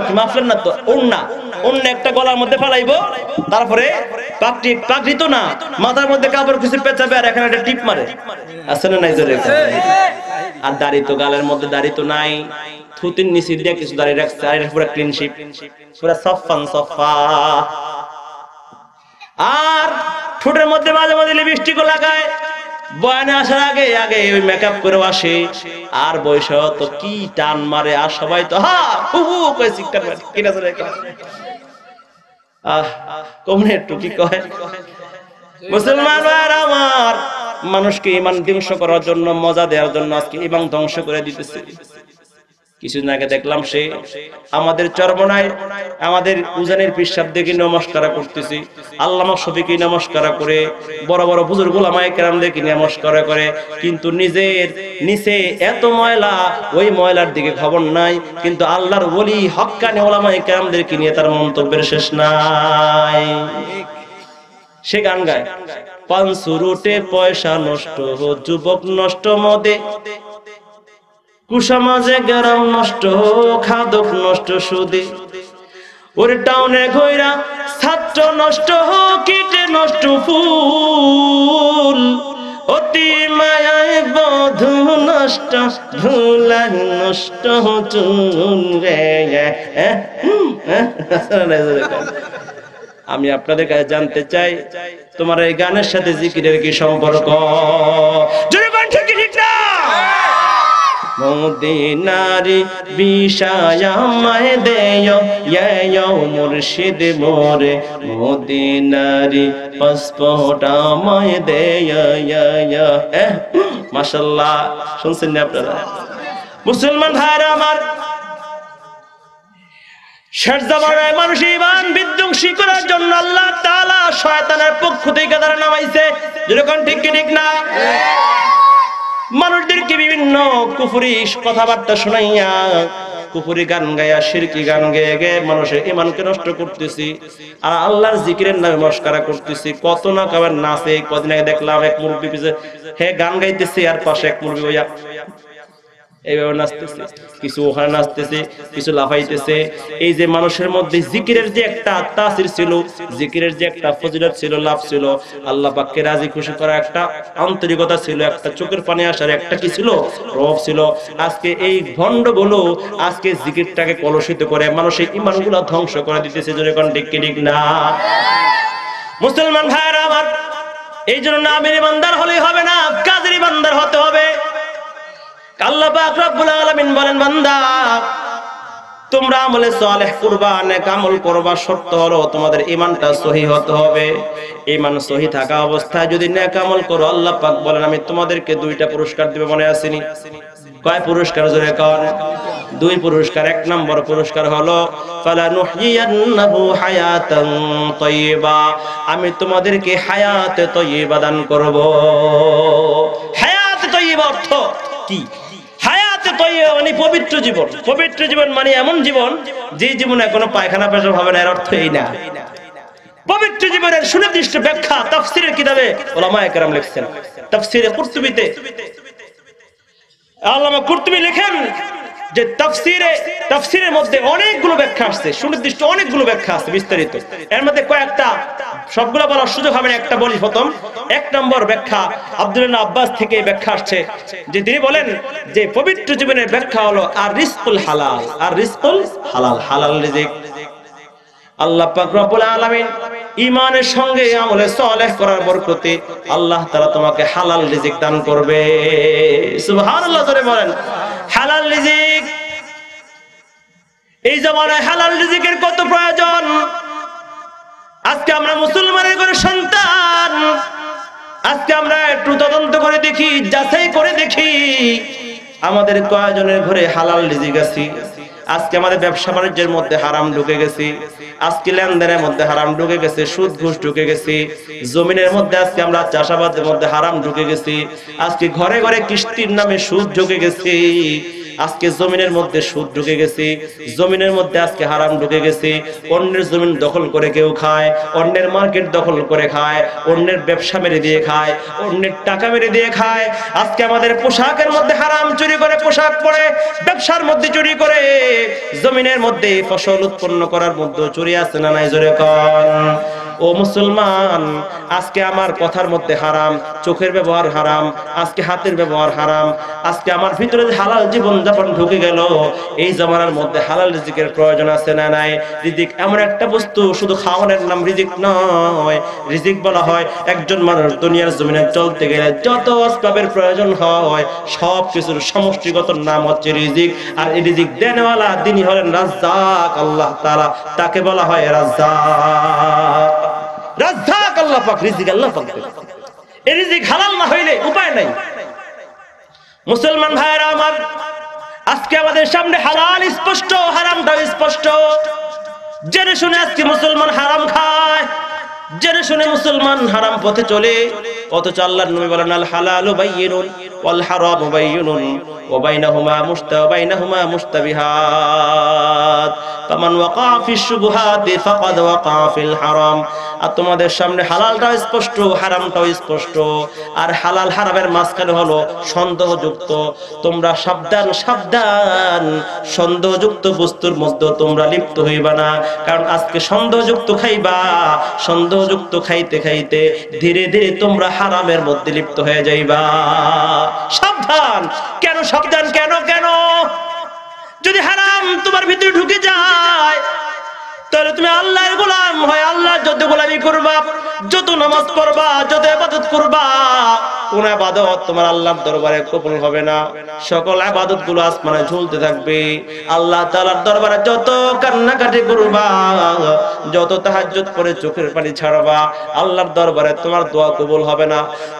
না তো ওন্না একটা গলার মধ্যে ফেলাইবো, তারপরে পাগড়ি তো না, মাথার মধ্যে কাপড় কিছু পেঁচাবে, আর এখানে একটা টিপ মারে, আছে না নাই জোরে? আর দাড়ি তো, গালের মধ্যে দাড়ি তো নাই, থুতির নিচে দিয়ে কিছু দাড়ি রাখছে, আর এটা পুরো ক্লিন শেপ, পুরো সফান সফা। আর ঠোঁটের মধ্যে মাঝে মাঝে লিপস্টিকও লাগায়, বয়ানে আসার আগে আগে ওই মেকআপ করে আসে, আর বয়স তো কি টান মারে, আর সবাই তো হা হু হু করে চিৎকার করে, কিনা জোরে? কমনে একটু কি কয়? মুসলমান ভাইরা আমার, মানুষকে ঈমান ধ্বংস করার জন্য, মজা দেওয়ার জন্য আজকে ঈমান ধ্বংস করে দিতেছে। কিছুদিন আগে দেখলাম সে আমাদের চরমনায় আমাদের উজানের পিসাব দেখে নমস্কার করতেছি, আল্লামা শফিকে নমস্কার করে, বড় বড় বুজুর্গ উলামায়ে কেরামদেরকে নমস্কার করে, কিন্তু নিজের নিচে এত ময়লা, ওই ময়লার দিকে খবর নাই, কিন্তু আল্লাহর ওলি হক্কানি উলামায়ে কেরামদেরকে নিয়ে তার মন্তব্যের শেষ নাই। সে গান গায়, পাঁচুরুটে পয়সা নষ্ট, যুবক নষ্ট মদে, কুসমাজে গ্রাম নষ্ট, খাদক নষ্ট সুদে, ওরে টাউনে ঘইরা ছাত্র নষ্ট, কীটে নষ্ট ফুল, অতি মায়ায় বধূ নষ্ট, ভুলাই নষ্ট চুল রে। আমি আপনাদের কাছে জানতে চাই, তোমার এই গানের সাথে জিকিরের কি সম্পর্ক? মদিনারি বিষায়ামায় দেয় মুর্শিদ মোরে, মদিনারি পাসপোর্টামায় দেয়। মাশাআল্লাহ, শুনছেন না আপনারা? মুসলমান ভাইরা আমার, শেষ জামানায় মানুষ ঈমান বিধ্বংসী করার জন্য আল্লাহ তাআলা শয়তানের পক্ষ থেকে তারা নামাইছে, যেরকম ঠিক কি ঠিক না? মানুষদেরকে বিভিন্ন কুফরি কথাবার্তা শোনাইয়া, কুফরি গান গায়া, শিরকি গান গেয়ে গেয়ে মানুষের ঈমানকে নষ্ট করতেছি, আর আল্লাহর জিকিরের নামে মস্করা করতেছি। কত না কাবার নাচে, কদিন আগে দেখলাম এক মুরব্বি পিছে হে গান গাইতেছে, আর পাশে এক মুরব্বি ওইয়া এইভাবে নাচতেছে, কিছু ওখানে নাচতেছে, কিছু লাফাইতেছে। এই যে মানুষের মধ্যে জিকিরের যে একটা তাসির ছিল, জিকিরের যে একটা ফজিলত ছিল, লাভ ছিল, আল্লাহ পাককে রাজি খুশি করা একটা আন্তরিকতা ছিল, একটা চোখের পানি আসার একটা কি ছিল, রব ছিল। আজকে এই ভণ্ডগুলো আজকে জিকিরটাকে কলুষিত করে মানুষের ঈমানগুলো ধ্বংস করে দিতেছে। জোরে কোন ঠিক কি ঠিক না? মুসলমান ভাইরা আমার, এই জন্য নামের ইমানদার হলেই হবে না, কাজের ইমানদার হতে হবে। আল্লাহ পাক রব্বুল আলামিন বলেন, বান্দা তোমরা আমলে সালেহ করবা, নেক আমল করবা, শর্ত হলো তোমাদের ঈমানটা সহিহ হতে হবে। ঈমান সহিহ থাকা অবস্থায় যদি নেক আমল করো, আল্লাহ পাক বলেন আমি তোমাদেরকে দুইটা পুরস্কার দেব। মনে আসেনি? কয় পুরস্কার? জোরে কোন? দুই পুরস্কার। এক নম্বর পুরস্কার হলো ফালানুহইয়ান্নাহু হায়াতান তাইয়্যিবা, আমি তোমাদেরকে হায়াতে তাইয়্যিবা দান করব। হায়াতে তাইয়্যিবা অর্থ কি? হায়াতে তাইয়্যিবা মানে পবিত্র জীবন। পবিত্র জীবন মানে এমন জীবন যে জীবনে কোনো পায়খানা পেশাব হবে না, এর অর্থ এই না। পবিত্র জীবনের সুনির্দিষ্ট ব্যাখ্যা তাফসীরের কিতাবে উলামায়ে কেরাম লিখছেন। তাফসীরে কুরতুবীতে আল্লামা কুরতুবী লেখেন যে তাফসীরের মধ্যে অনেকগুলো ব্যাখ্যা আসছে, সুনির্দিষ্ট অনেকগুলো ব্যাখ্যা আছে বিস্তারিত। এর মধ্যে কয়েকটা সবগুলো বলার সুযোগ হবে না, একটা বলি। প্রথম এক নম্বর ব্যাখ্যা আব্দুল্লাহ আব্বাস থেকে ব্যাখ্যা আসছে যে তিনি বলেন যে পবিত্র জীবনের ব্যাখ্যা হলো আর রিজকুল হালাল, আর রিজকুল হালাল, হালাল রিজিক। আল্লাহ পাক রব্বুল আলামিন ঈমানের সঙ্গে আমলে সালেহ করার বরকতে আল্লাহ তাআলা তোমাকে হালাল রিজিক দান করবে। সুবহানাল্লাহ, জোরে বলেন হালাল রিজিক। এই জামানায় হালাল রিজিকের কত প্রয়োজন। আজকে আমরা মুসলমানের ঘরে সন্তান, আজকে আমরা একটু তদন্ত করে দেখি, যাচাই করে দেখি আমাদের কয়জনের ঘরে হালাল রিজিক আছে। আজকে আমাদের ব্যবসা বাণিজ্যের মধ্যে হারাম ঢুকে গেছে, আজকে লেনদেনের মধ্যে হারাম ঢুকে গেছে, সুদ ঘুষ ঢুকে গেছে, জমিনের মধ্যে আজকে আমরা চাষাবাদের মধ্যে হারাম ঢুকে গেছি, আজকে ঘরে ঘরে কিস্তির নামে সুদ ঢুকে গেছে, আজকে জমিনের মধ্যে সুদ ঢুকে গেছে, জমিনের মধ্যে আজকে হারাম ঢুকে গেছে। অন্যের জমিন দখল করে কেউ খায়, অন্যের মার্কেট দখল করে খায়, অন্যের ব্যবসা মেরে দিয়ে খায়, অন্যের টাকা মেরে দিয়ে খায়। আজকে আমাদের পোশাকের মধ্যে হারাম চুরি করে পোশাক পরে, ব্যবসার মধ্যে চুরি করে, জমিনের মধ্যে ফসল উৎপন্ন করার মধ্যে চুরি আছে না নাই? জোরে কোন। ও মুসলমান, আজকে আমার কথার মধ্যে হারাম, চোখের ব্যবহার হারাম, আজকে হাতের ব্যবহার হারাম, আজকে আমার ভিতরে হালাল জীবন যাপন ঢুকে গেল। এই জামানার মধ্যে হালাল রিজিকের প্রয়োজন আছে না নাই? রিজিক এমন একটা বস্তু, শুধু খাওয়ানোর নাম রিজিক নয়। রিজিক বলা হয় একজন মানুষ দুনিয়ার জমিনে চলতে গেলে যত আসবাবের প্রয়োজন হয়, সব কিছুর সমষ্টিগত নাম হচ্ছে রিজিক। আর এই রিজিক দেনওয়ালা তিনি হলেন রাজ্জাক, আল্লাহ তাআলা, তাকে বলা হয় রাজ্জাক। রাজ্জাক আল্লাহ পাক, রিজিক আল্লাহ পাক দেন। এই রিজিক হালাল না হইলে উপায় নাই। মুসলমান ভাইরা আমার, আজকে আমাদের সামনে হালাল স্পষ্ট, হারামটাও স্পষ্ট। জেনে শুনে আজকে মুসলমান হারাম খায়, জেনে শুনে মুসলমান হারাম পথে চলে। অথচ আল্লাহর নবী বলেন আল হালালু বাইয়িনুন ওয়াল হারামু বাইয়িনুন ওয়া বাইনাহুমা মুশতাবিহাত ফামান ওয়াকা ফিশ শুবহাতি ফাকাদ ওয়াকা ফিল হারাম। আর তোমাদের সামনে হালালটাও স্পষ্ট, হারামটাও স্পষ্ট। আর হালাল হারামের মাঝখানে হলো সন্দেহযুক্ত। তোমরা সাবধান, সাবধান, সন্দেহযুক্ত বস্তুর মধ্যে তোমরা লিপ্ত হইবা না। কারণ আজকে সন্দেহযুক্ত খাইবা, সন্দেহযুক্ত খাইতে খাইতে ধীরে ধীরে তোমরা হারামের মধ্যে লিপ্ত হয়ে যাইবা। সাবধান। কেন সাবধান? কেন কেন? যদি হারাম তোমার ভিতরে ঢুকে যায়, তাহলে তুমি আল্লাহর গোলাম হয়, আল্লাহর যত গোলামি করবা, যত নামাজ পড়বা, যত ইবাদত করবা, কোন ইবাদত তোমার আল্লাহর দরবারে কবুল হবে না। সকল ইবাদত গুলো আসমানে ঝুলতে থাকবে। আল্লাহ তাআলার দরবারে যত কান্নাকাটি করবা, যত তাহাজ্জুদ করে চোখের পানি ছাড়বা, আল্লাহর দরবারে তোমার দোয়া কবুল হবে না।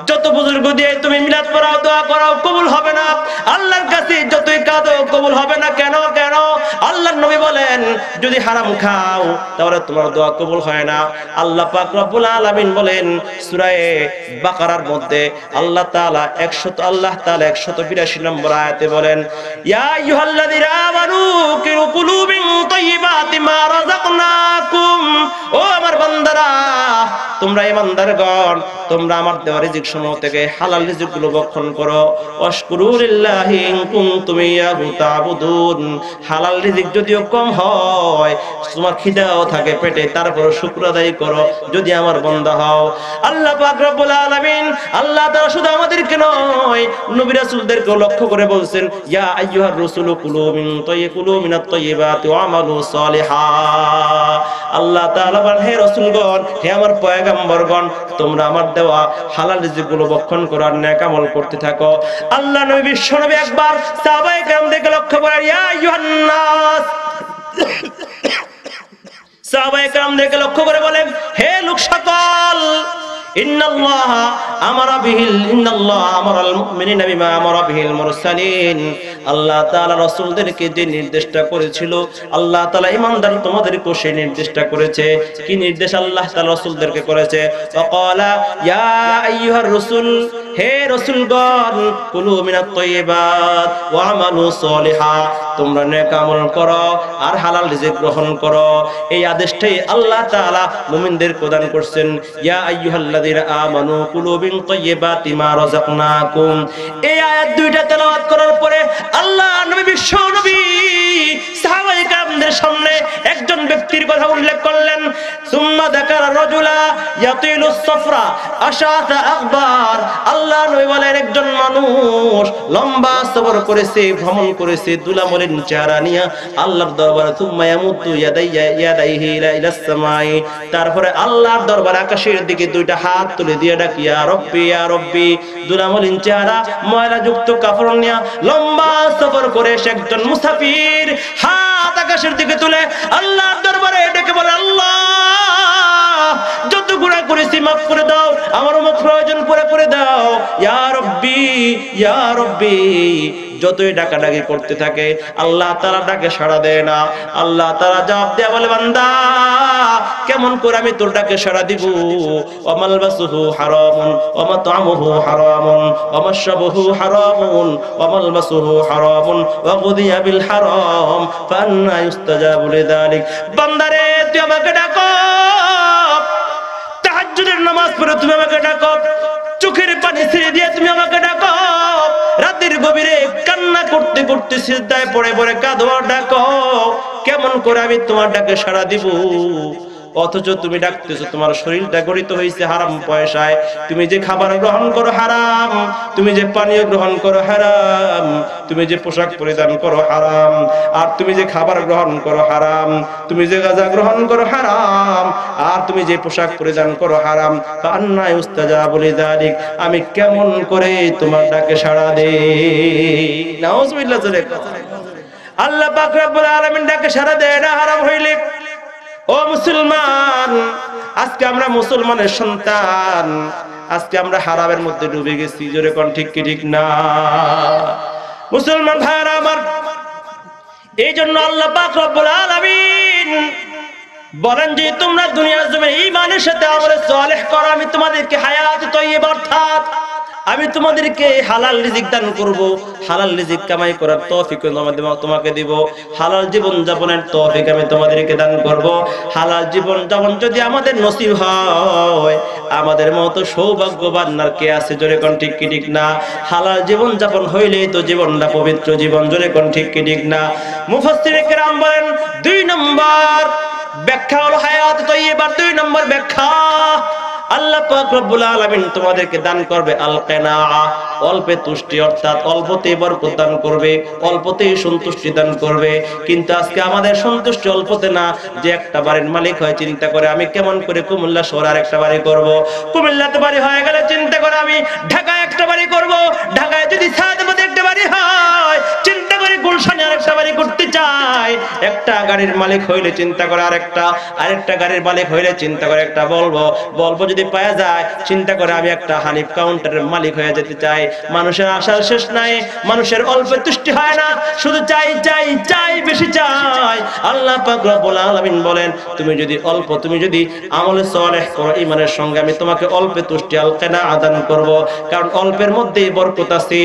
যত বুজুর্গ দিয়ে তুমি মিলাদ পড়াও, দোয়া করাও, কবুল হবে না। আল্লাহর কাছে যতই কাঁদো, কবুল হবে না। কেন কেন? আল্লাহর নবী বলেন যদি হারাম খাও তাহলে তোমার দোয়া কবুল হয় না। আল্লাহ পাক রব্বুল আলামিন বলেন সূরা বাকারার মধ্যে, আল্লাহ তাআলা 182 নম্বর আয়াতে বলেন, ইয়া আইয়ুহাল্লাযীনা আমানু কুলু মিন তাইয়্যিবাতি মা রাযাকনাকুম। ও আমার বান্দারা, তোমরা ঈমানদারগণ, তোমরা আমার দেওয়া রিজিক সমূহ থেকে হালাল রিজিকগুলো ভক্ষণ করো। ওয়াশকুরু লিল্লাহি ইন কুনতুম ইয়াহু তা'বুদুন। হালাল রিজিক যদিও কম হয়, তোমার খিদাও থাকে পেটে, তারপরও শুকর আদায় করো যদি আমার বান্দা হও। আল্লাহ পাক রব্বুল আলামিন, আল্লাহ তাআলা শুধু আমাদেরকে নয়, নবী রাসূলদেরকেও লক্ষ্য করে বলছেন, ইয়া আইয়ুহার রাসূলু কুলু মিনাত তাইয়্যিবাতি ওয়া আমালু সালিহা। আল্লাহ তাআলা বলেন, হে রাসূলগণ, হে আমার পয়গম্বরগণ, তোমরা আমার দেওয়া হালাল রিজিকগুলো ভক্ষণ করো আর নেক আমল করতে থাকো। আল্লাহ নবী বিশ্বনবী একবার সাহাবায়ে কেরামদেরকে লক্ষ্য করে, ইয়া আইয়ুহান নাস, সাহাবায়ে কেরামদেরকে লক্ষ্য করে বলেন, হে লোক সকল, ইন্নাল্লাহা আমারাল মুমিনিনা বিমা আমারা বিহিল মুরসালিন। আল্লাহ তাআলা রাসূলদেরকে যে নির্দেশটা করেছিল, আল্লাহ তাআলা ঈমানদার তোমাদেরকে সেই নির্দেশটা করেছে। কি নির্দেশ আল্লাহ তাআলা রাসূলদেরকে করেছে? ওয়াকালা ইয়া আইয়ুহার রাসূল, হে রাসূলগণ, কুলু মিনাত তাইয়্যিবাত ওয়া আমালু সালিহা, তোমরা নেক আমল করো আর হালাল রিজিক গ্রহণ করো। এই আদেশটাই আল্লাহ তাআলা মুমিনদের প্রদান করছেন। ইয়া আইয়ুহাল্লাযীনা আমানু কুলু মিন তাইয়্যিবাতি মা রাযাকনাকুম। এই আয়াত দুইটা তেলাওয়াত করার পরে আল্লাহ নবী বিশ্ব নবী সাহাবায়ে কেরামদের সামনে একজন ব্যক্তির কথা উল্লেখ করলেন। সুম্মা যাকারা রাজুলা ইয়াতিলুস সাফরা আশাতা আকবার। আল্লাহ নবী বলেন, একজন মানুষ লম্বা সফর করেছে, ভ্রমণ করেছে, দুলামলিন চেহারা নিয়ে আল্লাহর দরবারে, সুম্মা ইয়ামুতু ইয়াদাইহি ইলাস সামাই, তারপরে আল্লাহর দরবারে আকাশের দিকে দুইটা হাত তুলে দিয়ে ডাকি, ইয়া রব্বি ইয়া রব্বি। দুলামলিন চেহারা, ময়লা যুক্ত কাপড় নিয়ে লম্বা সফর করে সে একজন মুসাফির হাত আকাশের দিকে তুলে আল্লাহর দরবারে ডেকে বলে, আল্লাহ, যত গুনাহ করেছি মাফ করে দাও, আমার অমুক প্রয়োজন পুরো করে দাও, ইয়া রব্বি ইয়া রব্বি। যতই ডাকাডাকি করতে থাকে, আল্লাহ তাআলা ডাকে সাড়া দেয় না। আল্লাহ তাআলা জবাব দেয়া বলে, বান্দা, কেমন করে আমি তোর ডাকে সাড়া দিব? ওয়া মালবাসুহু হারামুন ওয়া মাতআমুহু হারামুন ওয়া মাশরাবুহু হারামুন ওয়া মালবাসুহু হারামুন ওয়া গুদিয়া বিল হারাম ফান্না ইউস্তাজাবু লিযালিক। বান্দারে, তুই আমাকে ডাকো, তাহাজ্জুদের নামাজ পড়ে তুমি আমাকে ডাকো, চোখের পানি ছেড়ে দিয়ে তুমি আমাকে ডাকো, রাতের গভীরে কান্না করতে করতে সিজদায় পড়ে পড়ে কাঁদো, ডাকো, কেমন করে আমি তোমার ডাকে সাড়া দিব? অথচ তুমি ডাকতেছো, তোমার শরীরটা গঠিত হয়েছে হারাম পয়সায়, তুমি যে খাবার গ্রহণ করো হারাম, তুমি যে পানীয় গ্রহণ করো হারাম, তুমি যে পোশাক পরিধান করো হারাম, আর তুমি যে খাবার গ্রহণ করো হারাম, তুমি যে গাঁজা গ্রহণ করো হারাম, আর তুমি যে পোশাক পরিধান করো হারাম। ফান্না ইউস্তাজাবু লিযালিক, আমি কেমন করে তোমার ডাকে সাড়া দেই? নাউজুবিল্লাহ। আল্লাহ পাক রব্বুল আলামিন ডাকে সাড়া দেয় না হারাম হইলে। ও মুসলমান, আজকে আমরা মুসলমানের সন্তান, আজকে আমরা হারামের মধ্যে ডুবে গেছি। জোরে কোন ঠিক কি ঠিক না? মুসলমান ভাইরা আমার, এই জন্য আল্লাহ পাক রব্বুল আলামিন বলেন যে তোমরা দুনিয়ার জমিনে ঈমানের সাথে আমলে সালেহ করো, আমি তোমাদেরকে হায়াত তয়্যিবা, অর্থাৎ আমি তোমাদেরকে হালাল রিজিক দান করব, হালাল রিজিক কামাই করার তৌফিক তোমাকে দিব, হালাল জীবন যাপনের তৌফিক আমি তোমাদেরকে দান করব। হালাল জীবন যাপন যদি আমাদের নসিব হয়, আমাদের মতো সৌভাগ্যবান আর কে আছে? জোরে কোন ঠিক কি ঠিক না? হালাল জীবন যাপন হইলেই তো জীবনটা পবিত্র জীবন। জোরে কোন ঠিক কি ঠিক না? মুফাসসিরে কেরাম বলেন, 2 নম্বর ব্যাখ্যা হলো হায়াত তয়্যিবার। 2 নম্বর ব্যাখ্যা, আল্লাহ পাক রব্বুল আলামিন তোমাদেরকে দান করবে আল কিনাআ, অল্পে তুষ্টি, অর্থাৎ অল্পতেই বরকত দান করবে, অল্পতেই সন্তুষ্টি দান করবে। কিন্তু আজকে আমাদের সন্তুষ্টি অল্পতে না, যে একটা বাড়ির মালিক হয় চিন্তা করে আমি কেমন করে কুমিল্লা শহরে আরেকটা বাড়ি করব, কুমিল্লাতে বাড়ি হয়ে গেলে চিন্তা করে আমি ঢাকায় একটা বাড়ি করব, ঢাকায় যদি সাদেপাতে একটা বাড়ি হয় চিন্তা করে গুলশানে আরেকটা বাড়ি করতে চাই, একটা গাড়ির মালিক হইলে চিন্তা করে আরেকটা গাড়ির মালিক হইলে চিন্তা করে একটা বলবো যদি পাওয়া যায় চিন্তা করে আমি একটা হানিফ কাউন্টারের মালিক হয়ে যেতে চাই। মানুষের আশার শেষ নাই, মানুষের অল্পে তুষ্টি হয় না, শুধু চাই চাই চাই, বেশি চাই। আল্লাহ পাক রব্বুল আলামিন বলেন তুমি যদি আমলে সালেহ করো ঈমানের সঙ্গে আমি তোমাকে অল্পে তুষ্টি আল কিনাআত দান করব, কারণ অল্পের মধ্যেই বরকত আছে।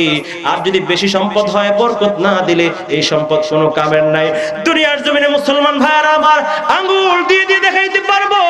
আর যদি বেশি সম্পদ হয় বরকত না দিলে এই সম্পদ কোনো কামের নাই। দুনিয়ার জমিনে মুসলমান ভাইরা আমার আঙ্গুল দিয়ে দিয়ে দেখাইতে পারবো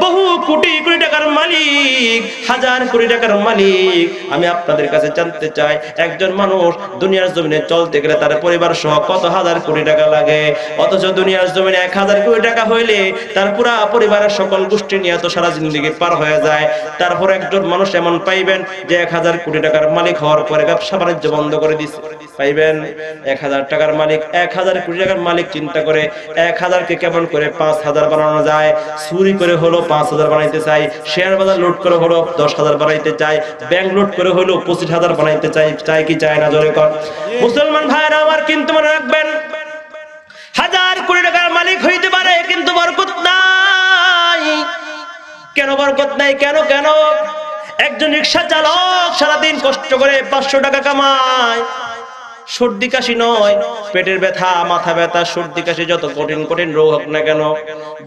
বহু কোটি কোটি টাকার মালিক, হাজার কোটি টাকার মালিক। আমি আপনাদের কাছে জানতে চাই একজন মানুষ দুনিয়ার জমিনে চলতে গেলে তার পরিবার সহ কত হাজার কোটি টাকা লাগে, অথচ দুনিয়ার জমিনে 1000 কোটি টাকা হইলে তার পুরা পরিবারের সকল গোষ্ঠী নিয়ে তো সারা জিন্দেগি পার হয়ে যায়। তারপর একজন মানুষ এমন পাইবেন যে 1000 কোটি টাকার মালিক হওয়ার পরে ব্যবসা বাণিজ্য বন্ধ করে দিচ্ছে। পাইবেন 1000 টাকার মালিক, 1000 কোটি টাকার মালিক চিন্তা করে 1000 কে কেমন করে 5000 বানানো যায়। চুরি করে হলো 5000 বানাইতে চাই, শেয়ার বাজার লুট করে হলো 10000 বানাইতে চাই, ব্যাংক লুট করে হলো 25000 বানাইতে চাই কি চায় না জোরে কর। মুসলমান ভাইরা আমার কিন্তু মনে রাখবেন 1000 কোটি টাকার মালিক হইতে পারে কিন্তু বরকত নাই। কেন বরকত নাই? কেন একজন রিকশা চালক সারাদিন কষ্ট করে 500 টাকা কামায়, সর্দি কাশি নয়, পেটের ব্যথা, মাথা ব্যথা, সর্দি কাশি যত কঠিন রোগ হোক না কেন,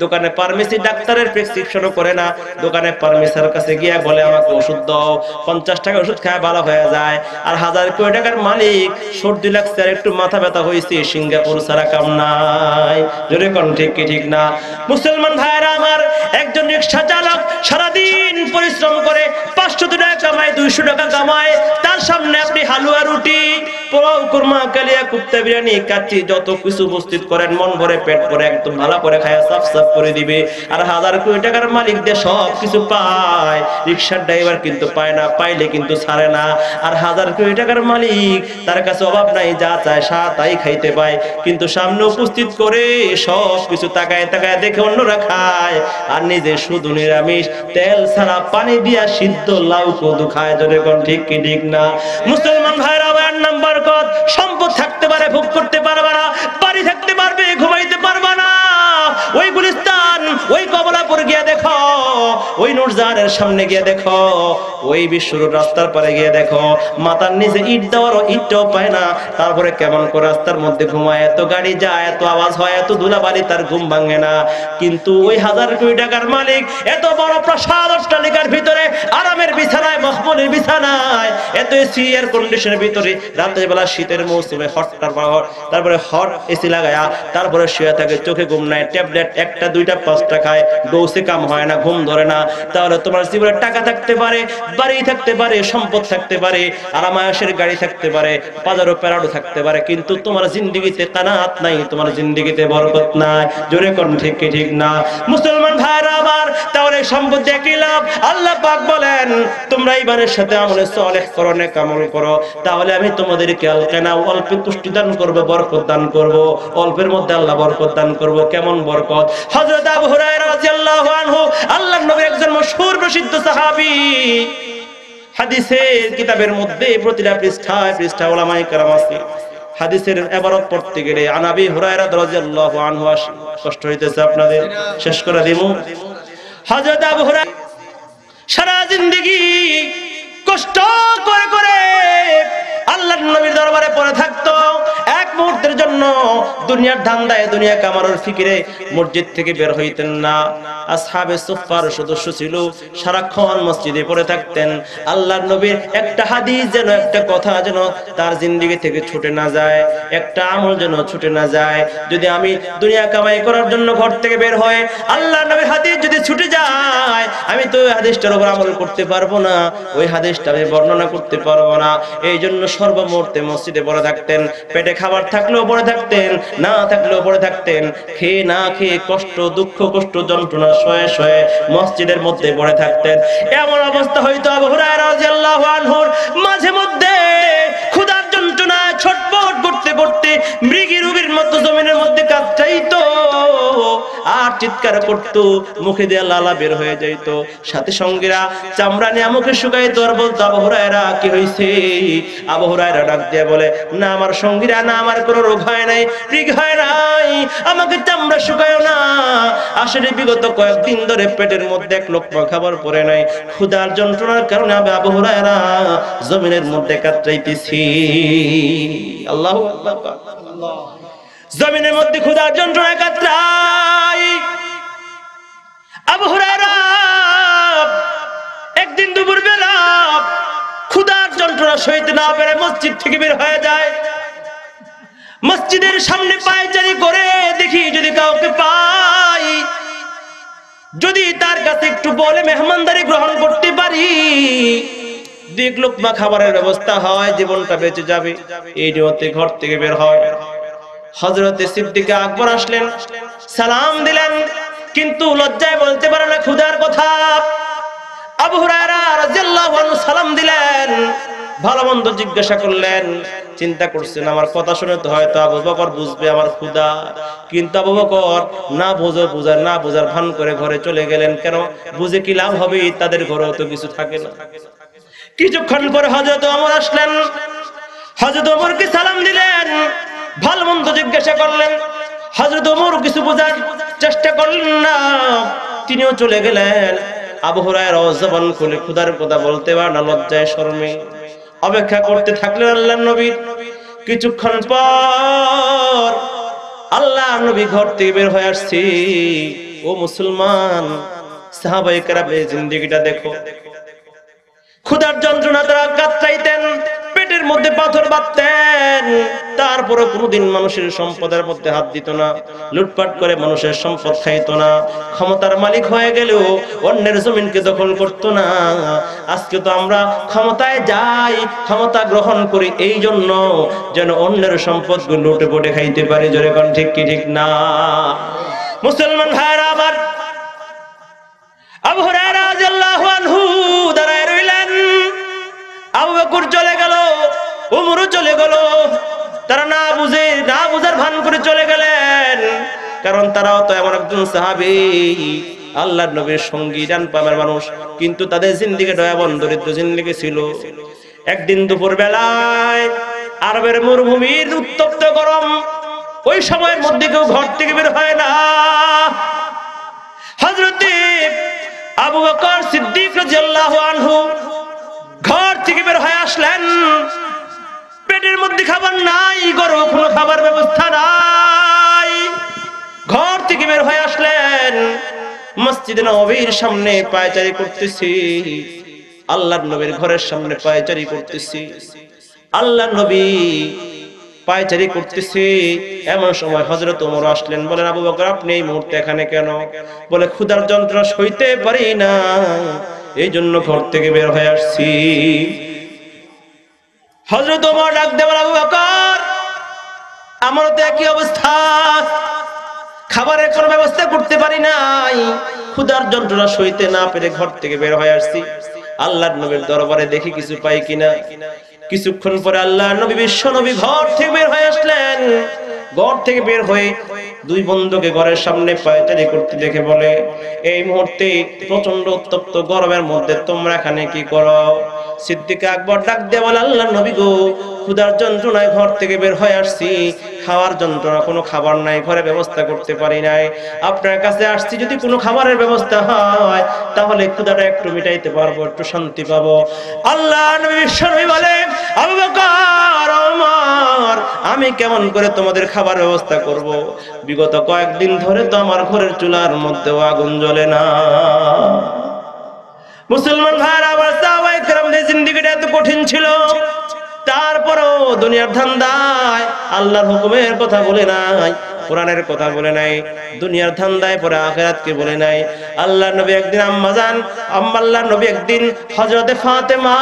দোকানে ফার্মেসি ডাক্তারের প্রেসক্রিপশনও করে না, দোকানে ফার্মেসির কাছে গিয়ে বলে আমাকে ওষুধ দাও, 50 টাকা ওষুধ খায় ভালো হয়ে যায়। আর 1000 কোটি টাকার মালিক সর্দি লাগছে আর একটু মাথা ব্যথা হয়েছে, সিঙ্গাপুর ছাড়া কাম নাই। জোরে কোন ঠিক কি ঠিক না? মুসলমান ভাইরা আমার একজন রিকশা চালক সারাদিন পরিশ্রম করে 500 টাকা কামায়, 200 টাকা কামায়, তার সামনে আপনি হালুয়া রুটি, পোলাও, কুরমা, কালিয়া, কুপ্তা, বিরিয়ানি, কাচ্চি যত কিছু উপস্থিত করেন মন ভরে পেট ভরে একদম ভালো করে খায়া সাফ করে দিবে। আর 1000 কোটি টাকার মালিক দিয়ে সব কিছু পায়, রিকশার ড্রাইভার কিন্তু পায় না, পাইলে কিন্তু ছাড়ে না। আর 1000 কোটি টাকার মালিক তার কাছে অভাব নাই, যা চায় তাই খাইতে পায়, কিন্তু সামনে উপস্থিত করে সব কিছু তাকায় দেখে অন্যরা খায়, আর নিজে শুধু নিরামিষ তেল ছাড়া পানি দিয়া সিদ্ধ লাউ কদু খায়। জোরে কোন ঠিক কি ঠিক না? মুসলমান ভাইরা নাম্বার কত সম্পদ থাকতে পারে, ভোগ করতে পারবে না, বাড়ি থাকতে পারবে, ঘুমাইতে পারবে না। ওই গুলিস্তান, ওই কমলাপুর গিয়ে দেখো, ওই নূরজাহানের সামনে গিয়ে দেখো, ওই বিশ্বরোড রাস্তার পারে গিয়ে দেখো, মাথার নিচে ইট দেওয়ারও ইটটাও পায় না, তারপরে কেমন করে রাস্তার মধ্যে ঘুমায়, এত গাড়ি যায়, এত আওয়াজ হয়, এত ধুলাবালি, তার ঘুম ভাঙে না। কিন্তু ওই 1000 কোটি টাকার মালিক এত বড় প্রাসাদ অট্টালিকার ভিতরে আরামের বিছানায়, মখমলের বিছানায়, এত এসি এয়ার কন্ডিশনের ভিতরে, রাতের বেলা শীতের মৌসুমে তারপরে হট এসি লাগায়া তারপরে শুয়ে থাকে, চোখে ঘুম নাই, ট্যাবলেট 1টা 2টা 5টা খায়, ডোসে কাম হয় না, ঘুম ধরে না। তাহলে তোমার জীবনে টাকা থাকতে পারে, বাড়ি থাকতে পারে, সম্পদ থাকতে পারে, আরামায়েশের গাড়ি থাকতে পারে, বাজারও প্যারাডো থাকতে পারে, কিন্তু তোমার জিন্দেগিতে কানাত নাই, তোমার জিন্দেগিতে বরকত নাই। জোরে কোন ঠিক কি ঠিক না? মুসলমান ভাইরা আমার তাহলে সম্পদ দিয়ে কি লাভ? আল্লাহ পাক বলেন তোমরা ঈমানের সাথে আমলে সালেহ করো, নেক আমল করো, তাহলে আমি তোমাদেরকে আল কিনাআত অল্পে তুষ্টি দান করব, বরকত দান করব, অল্পের মধ্যে আল্লাহ বরকত দান করব। কেমন বরকত? হযরত আবু হুরায়রা রাদিয়াল্লাহু আনহু আল্লাহর নবীর একজন মশহুর প্রসিদ্ধ সাহাবী, হাদিসের কিতাবের মধ্যে প্রতিটা পৃষ্ঠায় উলামায়ে কেরাম আছে। হাদিসের ইবারত পড়তে গেলে আনাবি হুরায়রা রাদিয়াল্লাহু আনহু, কষ্ট হইতেছে আপনাদের, শেষ করে দিমু। হযরত আবু হুরায়রা সারা জিন্দেগি কষ্ট করে আল্লাহর নবীর দরবারে পড়ে থাকতো, এক মুহূর্তের জন্য দুনিয়ার ধান্দায়, দুনিয়া কামানোর ফিকিরে মসজিদ থেকে বের হইতেন না। আসহাবে সুফফার সদস্য ছিল, সারাক্ষণ মসজিদে পড়ে থাকতেন। আল্লাহর নবীর একটা হাদিস যেন, একটা কথা যেন তার জিন্দেগি থেকে ছুটে না যায়, একটা আমল যেন ছুটে না যায়। যদি আমি দুনিয়া কামাই করার জন্য ঘর থেকে বের হই, আল্লাহর নবীর হাদিস যদি ছুটে যায়, আমি তো ওই হাদিসটার উপর আমল করতে পারবো না, ওই হাদিসটা আমি বর্ণনা করতে পারবো না। এই জন্য সর্বমুহূর্তে মসজিদে পড়ে থাকতেন। পেটে খাবার থাকলেও পড়ে থাকতেন, না থাকলেও পড়ে থাকতেন। খেয়ে না খেয়ে কষ্ট, দুঃখ, কষ্ট, যন্ত্রণা সয়ে সয়ে মসজিদের মধ্যে পড়ে থাকতেন। এমন অবস্থা হয়তো আবু হুরায়রা রাদিয়াল্লাহু আনহুর মাঝে মধ্যে ক্ষুধার যন্ত্রণা ছটফট করতে করতে মৃগী রোগীর মতো জমিনের মধ্যে কাঁদতেইতো। আর চিৎকার করতো, মুখে দিয়ে লালা বের হয়ে যাইতো। সাথে সঙ্গীরা চামড়া নিয়ে মুখে শুকাইতো আর বলতো, আবু হুরায়রা কি হইছে? আবু হুরায়রা ডাক দিয়ে বলে, না আমার সঙ্গীরা, না আমার কোনো রোগ হয় নাই, ঠিক হয় নাই, আমাকে চামড়া শুকায়ও না। আসলে বিগত কয়েকদিন ধরে পেটের মধ্যে এক লোকমা খাবার পড়ে নাই, ক্ষুধার যন্ত্রণার কারণে আমি আবু হুরায়রা জমিনের মধ্যে কাতরাইতেছি। আল্লাহু আকবার। জমিনের মধ্যে ক্ষুধার যন্ত্রণায় কাতরাই। আবু হুরায়রা একদিন দুপুর বেলা ক্ষুধার যন্ত্রণা সইতে না পেরে মসজিদ থেকে বের হয়ে যায়। মসজিদের সামনে পায়চারি করে দেখি যদি কাউকে পাই, যদি তার কাছে একটু বলে মেহমানদারি গ্রহণ করতে পারি, দুই লোকমা খাবারের ব্যবস্থা হয়, জীবনটা বেঁচে যাবে। এই নিয়তে ঘর থেকে বের হয়। হযরতে সিদ্দিক আকবর আসলেন, সালাম দিলেন, কিন্তু লজ্জায় বলতে পারে না ক্ষুধার কথা। আবু হুরায়রা রাদিয়াল্লাহু আনহু সালাম দিলেন, ভালো মন্দ জিজ্ঞাসা করলেন। চিন্তা করছেন আমার কথা শুনে তো হয়তো আবু বকর বুঝবে আমার ক্ষুধা, কিন্তু আবু বকর না বোঝার ভান করে ঘরে চলে গেলেন। কেন? বুঝে কি লাভ হবে? তাদের ঘরেও তো কিছু থাকে না। কিছুক্ষণ পরে হযরত ওমর আসলেন। হযরত ওমরকে সালাম দিলেন, ভালো মন্দ জিজ্ঞাসা করলেন। হযরত ওমর কিছু বোঝার চেষ্টা করলেন না, তিনিও চলে গেলেন। আবু হুরায়রা জবান খুলে ক্ষুধার কথা বলতে পারে না, লজ্জায় শরমে অপেক্ষা করতে থাকলেন আল্লাহর নবী। কিছুক্ষণ পর আল্লাহর নবী ঘর থেকে বের হয়ে আসছে। ও মুসলমান সাহাবায়ে কেরামের জিন্দেগিটা দেখো। ক্ষুধার যন্ত্রণা তারা কাতরাইতেন, পেটের মধ্যে পাথর বাঁধতেন, তারপরে কোনোদিন মানুষের সম্পদের মধ্যে হাত দিত না, লুটপাট করে মানুষের সম্পদ খাইতো না, ক্ষমতার মালিক হয়ে গেলেও অন্যের জমিনকে দখল করতো না। আজকে তো আমরা ক্ষমতায় যাই, ক্ষমতা গ্রহণ করি এই জন্য যেন অন্যের সম্পদগুলো লুটে পুটে খাইতে পারি। জোরে কোন ঠিক কি ঠিক না? মুসলমান ভাইরা আমার, আবু হুরায়রা রাদিয়াল্লাহু আনহু দাঁড়ায় রইলেন। আবু বকর চলে গেল, ওমরও চলে গেল। তারা না বুঝার ভান করে চলে গেলেন, কারণ তারাও তো এমন একজন সাহাবী, আল্লাহর নবীর সঙ্গী, জান পাবের মানুষ, কিন্তু তাদের জিন্দেগি দয়াবন দরিদ্র জিন্দেগি ছিল। একদিন দুপুর বেলায় আরবের মরুভূমির উত্তপ্ত গরম, ওই সময়ের মধ্যে কেউ ঘর থেকে বের হয় না। হযরতে আবু বকর সিদ্দিক রাদিয়াল্লাহু আনহু ঘর থেকে বের হয়ে আসলেন। পেটের মধ্যে খাবার নাই, গরম কোনো খাবার ব্যবস্থা নাই। ঘর থেকে বের হয়ে আসলেন, মসজিদে নববীর সামনে পায়চারি করতেছি, আল্লাহর নবীর ঘরের সামনে পায়চারি করতেছি। আল্লাহর নবী পায়চারি করতেছি, এমন সময় হযরত ওমর আসলেন। বলেন, আবু বকর আপনি এই মুহূর্তে এখানে কেন? বলে, ক্ষুধার যন্ত্রণা সইতে পারি না, এই জন্য ঘর থেকে বের হয়ে আসছি। হযরত ওমর ডাক দিয়ে বলে, আবু বকর আমারও তো একই অবস্থা, খাবারের কোনো ব্যবস্থা করতে পারি নাই, ক্ষুধার যন্ত্রণা সইতে না পেরে ঘর থেকে বের হয়ে আসছি। আল্লাহর নবীর দরবারে দেখি কিছু পাই কিনা। কিছুক্ষণ পরে আল্লাহর নবী বিশ্ব নবী ঘর থেকে বের হয়ে আসলেন। ঘর থেকে বের হয়ে দুই বন্ধুকে ঘরের সামনে পায়চারি করতে দেখে বলে, এই মুহূর্তে প্রচন্ড উত্তপ্ত গরমের মধ্যে তোমরা এখানে কি করো? সিদ্দিক আকবর ডাক দিয়ে বলে, আল্লাহর নবী গো, ক্ষুধার যন্ত্রণায় ঘর থেকে বের হয়ে আসছি, খাওয়ার যন্ত্রণা, কোনো খাবার নাই, ঘরে ব্যবস্থা করতে পারি নাই, আপনার কাছে আসছি, যদি কোনো খাবারের ব্যবস্থা হয় তাহলে ক্ষুধাটা একটু মিটাইতে পারবো, একটু শান্তি পাবো। আল্লাহর নবী বিশ্বনবী বলে, আবু বকর ওমর আমি কেমন করে তোমাদের খাবার ব্যবস্থা করব? বিগত কয়েকদিন ধরে তো আমার ঘরের চুলার মধ্যেও আগুন জ্বলে না। মুসলমান ভাইরা, সাহাবায়ে কেরামদের জিন্দেগিটা এত কঠিন ছিল, তারপরও দুনিয়ার ধান্দায় আল্লাহর হুকুমের কথা বলে নাই, কোরআনের কথা বলে নাই, দুনিয়ার ধান্দায় পরে আখিরাতকে বলে নাই। আল্লাহর নবী একদিন আল্লাহর নবী একদিন হযরতে ফাতেমা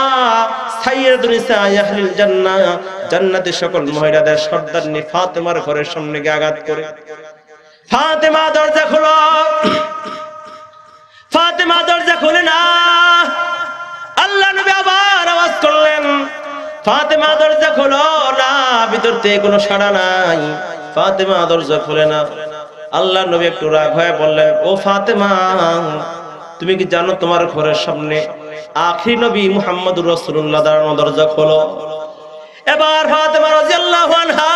সাইয়্যিদাতুন নিসা আহলিল জান্নাহ, জান্নাতের সকল মহিলাদের সর্দারনি ফাতেমার ঘরের সামনে গিয়ে আঘাত করে, ফাতেমা দরজা খোলো, ফাতেমা দরজা খুলে না। আল্লাহ নবী আবার আওয়াজ করলেন, ফাতেমা দরজা খোলো না। ভিতর থেকে কোনো সাড়া নাই, ফাতেমা দরজা খোলে না। আল্লাহ নবী একটু রাগ হয়ে বললেন, ও ফাতেমা, তুমি কি জানো তোমার ঘরের সামনে আখির নবী মুহাম্মদুর রাসূলুল্লাহ দাঁড়ানো, দরজা খোলো। এবার ফাতেমা রাদিয়াল্লাহু আনহা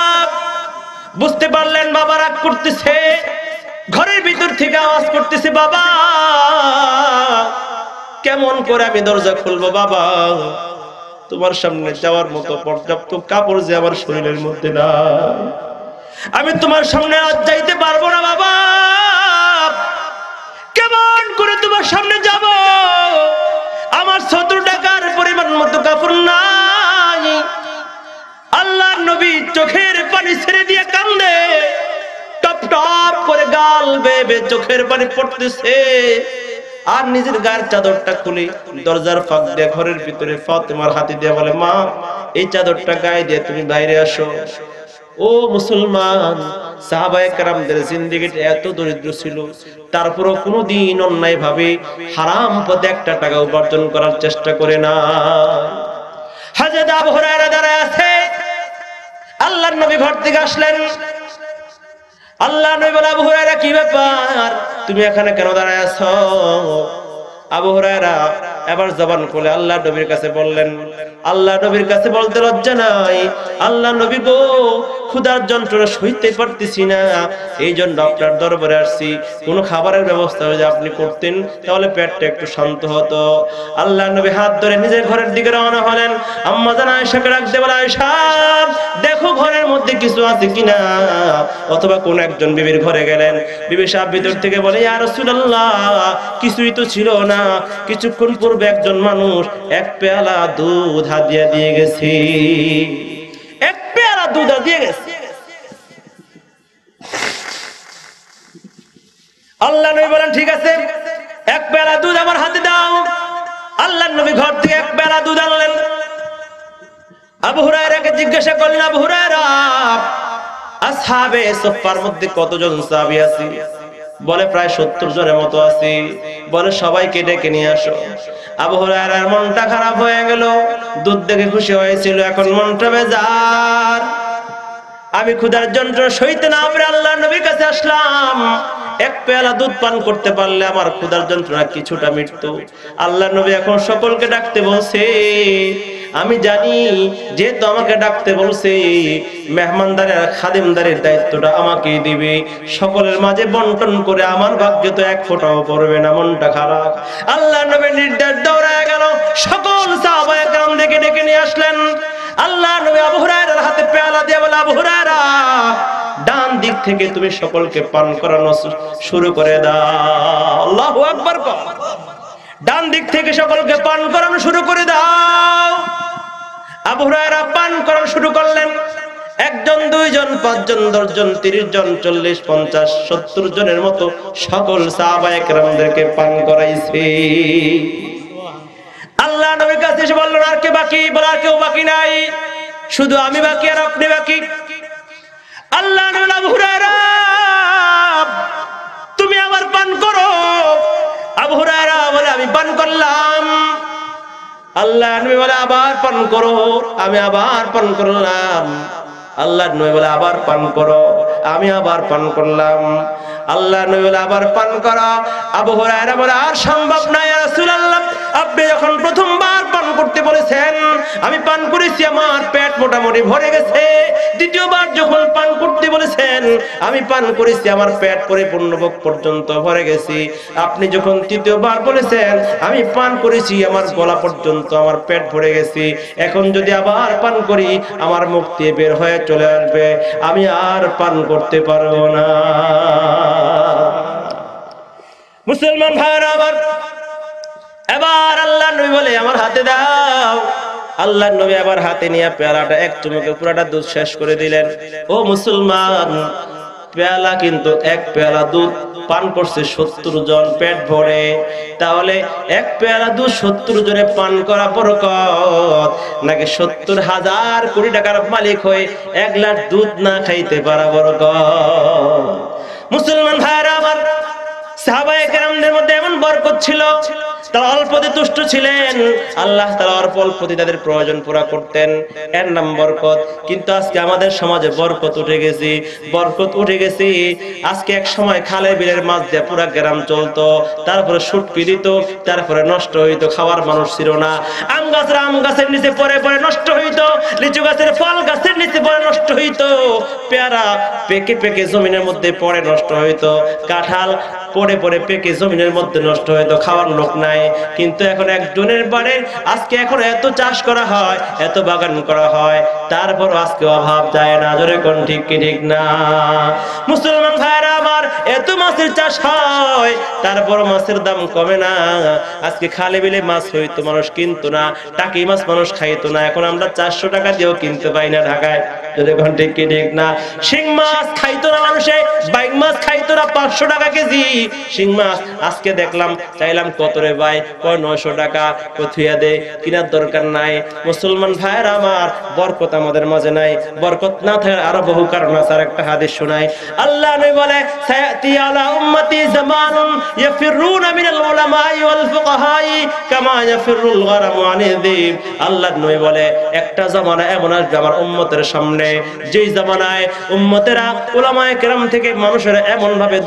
বুঝতে পারলেন বাবা রাগ করতেছে, ঘরের ভিতর থেকে আওয়াজ করতেছে, বাবা কেমন করে আমি দরজা খুলবো বাবা, তোমার সামনে যাওয়ার মতো পর্যাপ্ত কাপড় যে আমার শরীরের মধ্যে নাই, আমি তোমার সামনে আজ যাইতে পারবো না বাবা, কেমন করে তোমার সামনে যাব, আমার ৭০ টাকার পরিমাণ মতো কাপড় নাই। আল্লাহর নবী চোখের পানি ছেড়ে দিয়ে কান্দে, টপ টপ করে গাল বেয়ে চোখের পানি পড়তেছে, আর নিজের গায়ের চাদরটা খুলে দরজার ফাঁক দিয়ে ঘরের ভিতরে ফাতেমার হাতে দিয়ে বলে, মা এই চাদরটা গায়ে দিয়ে তুমি বাইরে আসো। ও মুসলমান, সাহাবায়ে কেরামদের জিন্দেগিটা এত দরিদ্র ছিল, তারপরও কোনোদিন অন্যায় ভাবে হারাম পথে একটা টাকা উপার্জন করার চেষ্টা করে না। হযরত আবু হুরায়রা দাঁড়ায় আছে, আল্লাহর নবী ঘর থেকে আসলেন। আল্লাহর নবী বলে, আবু হুরায়রা কি ব্যাপার, তুমি এখানে কেন দাঁড়ায় আছো? আবু হুরায়রা এবার জবান খুলে আল্লাহ নবীর কাছে বললেন, আল্লাহ নবীর কাছে বলতে লজ্জা নাই, আল্লাহ নবী গো, ক্ষুধার যন্ত্রণা সইতে পারতেছি না, এই জন্য আপনার দরবারে আসছি, কোনো খাবারের ব্যবস্থা যদি আপনি করতেন তাহলে পেটটা একটু শান্ত হতো। আল্লাহ নবী হাত ধরে নিজের ঘরের দিকে রওনা হলেন। আম্মা জান আয়েশাকে ডাকতে বলে, আয়েশা দেখো ঘরের মধ্যে কিছু আছে কিনা, অথবা কোন একজন বিবির ঘরে গেলেন, বিবি সাহেব ভিতর থেকে বলে, ইয়া রাসূলুল্লাহ কিছুই তো ছিল না, কিছুক্ষণ পূর্বে একজন মানুষ এক পেয়ালা দুধ হাদিয়া দিয়ে গেছে, এক পেয়ালা দুধ দিয়ে গেছে। আল্লাহ নবী বলেন, ঠিক আছে এক পেয়ালা দুধ আমার হাতে দাও। আল্লাহ নবী ঘর থেকে এক পেয়ালা দুধ আনলেন। আবু হুরায়রাকে জিজ্ঞাসা করলেন, আবু হুরায়রা আসহাবে সুফফার মধ্যে কতজন সাহাবী আছে? বলে প্রায় ৭০ জনের মতো আছে। বলে সবাইকে ডেকে নিয়ে আসো। আবু হুরায়রার মনটা খারাপ হয়ে গেল, দুধ দেখে খুশি হয়েছিল, এখন মনটা বেজার। আমি ক্ষুধার যন্ত্রণা সইতে না পেরে আল্লাহর নবীর কাছে আসলাম, এক পেয়ালা দুধ পান করতে পারলে আমার ক্ষুধার যন্ত্রণা কিছুটা মিটতো। আল্লাহর নবী এখন সকলকে ডাকতে বলছে, আমি জানি যেহেতু আমাকে ডাকতে বলছে, মেহমানদারের খাদেমদারের দায়িত্বটা আমাকেই দিবে, সকলের মাঝে বন্টন করে আমার ভাগ্যে তো এক ফোঁটাও পড়বে না, মনটা খারাপ। আল্লাহর নবীর নির্দেশ দৌড়ায় গেল, সকল সাহাবায়ে কেরাম ডেকে নিয়ে আসলেন। আল্লাহ নবী আবু হুরায়রার হাতে পেয়ালা দিয়ে বলে, আবু হুরায়রা ডান দিক থেকে তুমি সকলকে পান করানো শুরু করে দাও। আল্লাহু আকবার। ডান দিক থেকে সকলকে পান করানো শুরু করে দাও। আবু হুরায়রা পান করানো শুরু করলেন। একজন, দুইজন, ৫ জন, ১০ জন, ৩০ জন, ৪০, ৫০, ৭০ জনের মতো সকল সাহাবায়ে কেরামদেরকে পান করাইছে। আল্লাহ নবীর কাছে এসে বললেন, আর কে বাকি? বলে আর কেউ বাকি নাই, শুধু আমি বাকি আর আপনি বাকি। আল্লাহ নবী, আবু হুরায়রা তুমি আবার পান করো। আবু হুরায়রা বলে, আমি পান করলাম। আল্লাহ নবী বলে, আবার পান করো। আমি আবার পান করলাম। আল্লাহ নবী বলে, আবার পান করো। আমি আবার পান করলাম। আল্লাহ নবী বলে, আবার পান করো। আবু হুরায়রা বলে, আর সম্ভব না ইয়া রাসূলুল্লাহ, আপনি যখন প্রথমবার পান করতে বলেছেন আমি পান করেছি, আমার পেট মোটামুটি ভরে গেছে। দ্বিতীয়বার যখন পান করতে বলেছেন আমি পান করেছি, আমার পেট পরিপূর্ণ পর্যন্ত ভরে গেছি। আপনি যখন তৃতীয়বার বলেছেন আমি পান করেছি, আমার গলা পর্যন্ত আমার পেট ভরে গেছি। এখন যদি আবার পান করি আমার মুখ দিয়ে বের হয়ে চলে আসবে, আমি আর পান করতে পারবো না। মুসলমান ভাইরা আমার, এবার আল্লাহর নবী বলে, আমার হাতে দাও। আল্লাহর নবী আবার হাতে নিয়ে পেয়ালাটা এক চুমুকে পুরাটা দুধ শেষ করে দিলেন। ও মুসলমান, পেয়ালা কিন্তু এক পেয়ালা দুধ পান করছে ৭০ জন পেট ভরে। তাহলে এক পেয়ালা দুধ ৭০ জনে পান করা বরকত, নাকি ৭০,০০০ কোটি টাকার মালিক হয়ে ১ লাখ দুধ না খাইতে পারা বরকত? মুসলমান ভাইরা আমার, সাহাবায়ে কেরামদের মধ্যে এমন বরকত ছিল, তারা অল্পতে তুষ্ট ছিলেন, আল্লাহ তাআলা অল্পতে তাদের প্রয়োজন পুরা করতেন, এর নাম বরকত। কিন্তু আজকে আমাদের সমাজে বরকত উঠে গেছে। আজকে এক সময় খালে বিলের মাছ দিয়ে পুরা গ্রাম চলতো, তারপরে শুটকি দিত, তারপরে নষ্ট হইতো, খাওয়ার মানুষ ছিল না। আম গাছের নিচে পড়ে নষ্ট হইতো, লিচু গাছের ফল গাছের নিচে পড়ে নষ্ট হইতো, পেয়ারা পেকে জমিনের মধ্যে পড়ে নষ্ট হইতো, কাঁঠাল পড়ে পেকে জমিনের মধ্যে নষ্ট হইতো, খাওয়ার লোক নাই। কিন্তু এখন একজনের বাড়ির আজকে এখন এত চাষ করা হয়, এত বাগান করা হয়, তারপর আজকে অভাব যায় না। জোরে কোন ঠিক কি ঠিক না? মুসলমান ভাইরা আমার, এত মাছের চাষ হয়, তারপর মাছের দাম কমে না। আজকে খালে বিলে মাছ হইতো, মানুষ কিনতো না, টাকি মাছ মানুষ খাইতো না, এখন আমরা 400 টাকা দিয়েও কিনতে পাই না ঢাকায়। জোরে কোন ঠিক কি ঠিক না? শিং মাছ খাইতো না মানুষে, বাইং মাছ খাইতো না, 500 টাকা কেজি শিং মাছ। আজকে দেখলাম, চাইলাম কত রে ভাই, 900 টাকা, কোথিয়া দে, কিনার দরকার নাই। মুসলমান ভাইরা আমার, বরকত আমাদের মাঝে নাই। বরকত না থাকার আরো বহু কারণ আছে। আর একটা হাদিস শোনাই, আল্লাহ নবী বলে, সায়াতি আলা উম্মতি জামানুন ইয়াফিরুনা মিনাল উলামাই ওয়াল ফুকাহাই কামা ইয়াফিরুল গরামু আনিদ যিব। আল্লাহ নবী বলে, একটা জামানা এমন আসবে আমার উম্মতের সামনে, যেই জামানায় উম্মতেরা উলামায়ে কেরাম থেকে মানুষেরা এমন ভাবে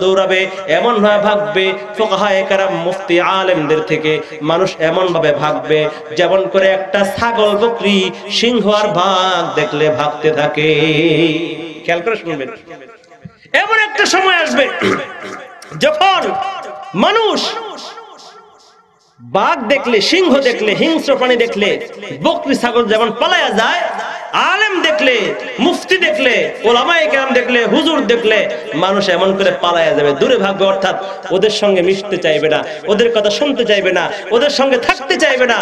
দৌড়াবে, এমন ভাবে ভাগবে, ফুকাহায়ে কেরাম মুফতি আলেমদের থেকে মানুষ এমন ভাবে ভাগবে যেমন করে একটা ছাগল বকরি সিংহ আর বাঘ দেখলে ভাগতে থাকে। খেয়াল করে শুনবেন, এমন একটা সময় আসবে যখন মানুষ বাঘ দেখলে, সিংহ দেখলে, হিংস্র প্রাণী দেখলে, বকরি ছাগল যেমন পালায়া যায়, আলেম দেখলে, মুফতি দেখলে, ওলামায়ে কেরাম দেখলে, হুজুর দেখলে মানুষ এমন করে পালায়া যাবে, দূরে ভাগবে। অর্থাৎ ওদের সঙ্গে মিশতে চাইবে না, ওদের কথা শুনতে চাইবে না, ওদের সঙ্গে থাকতে চাইবে না।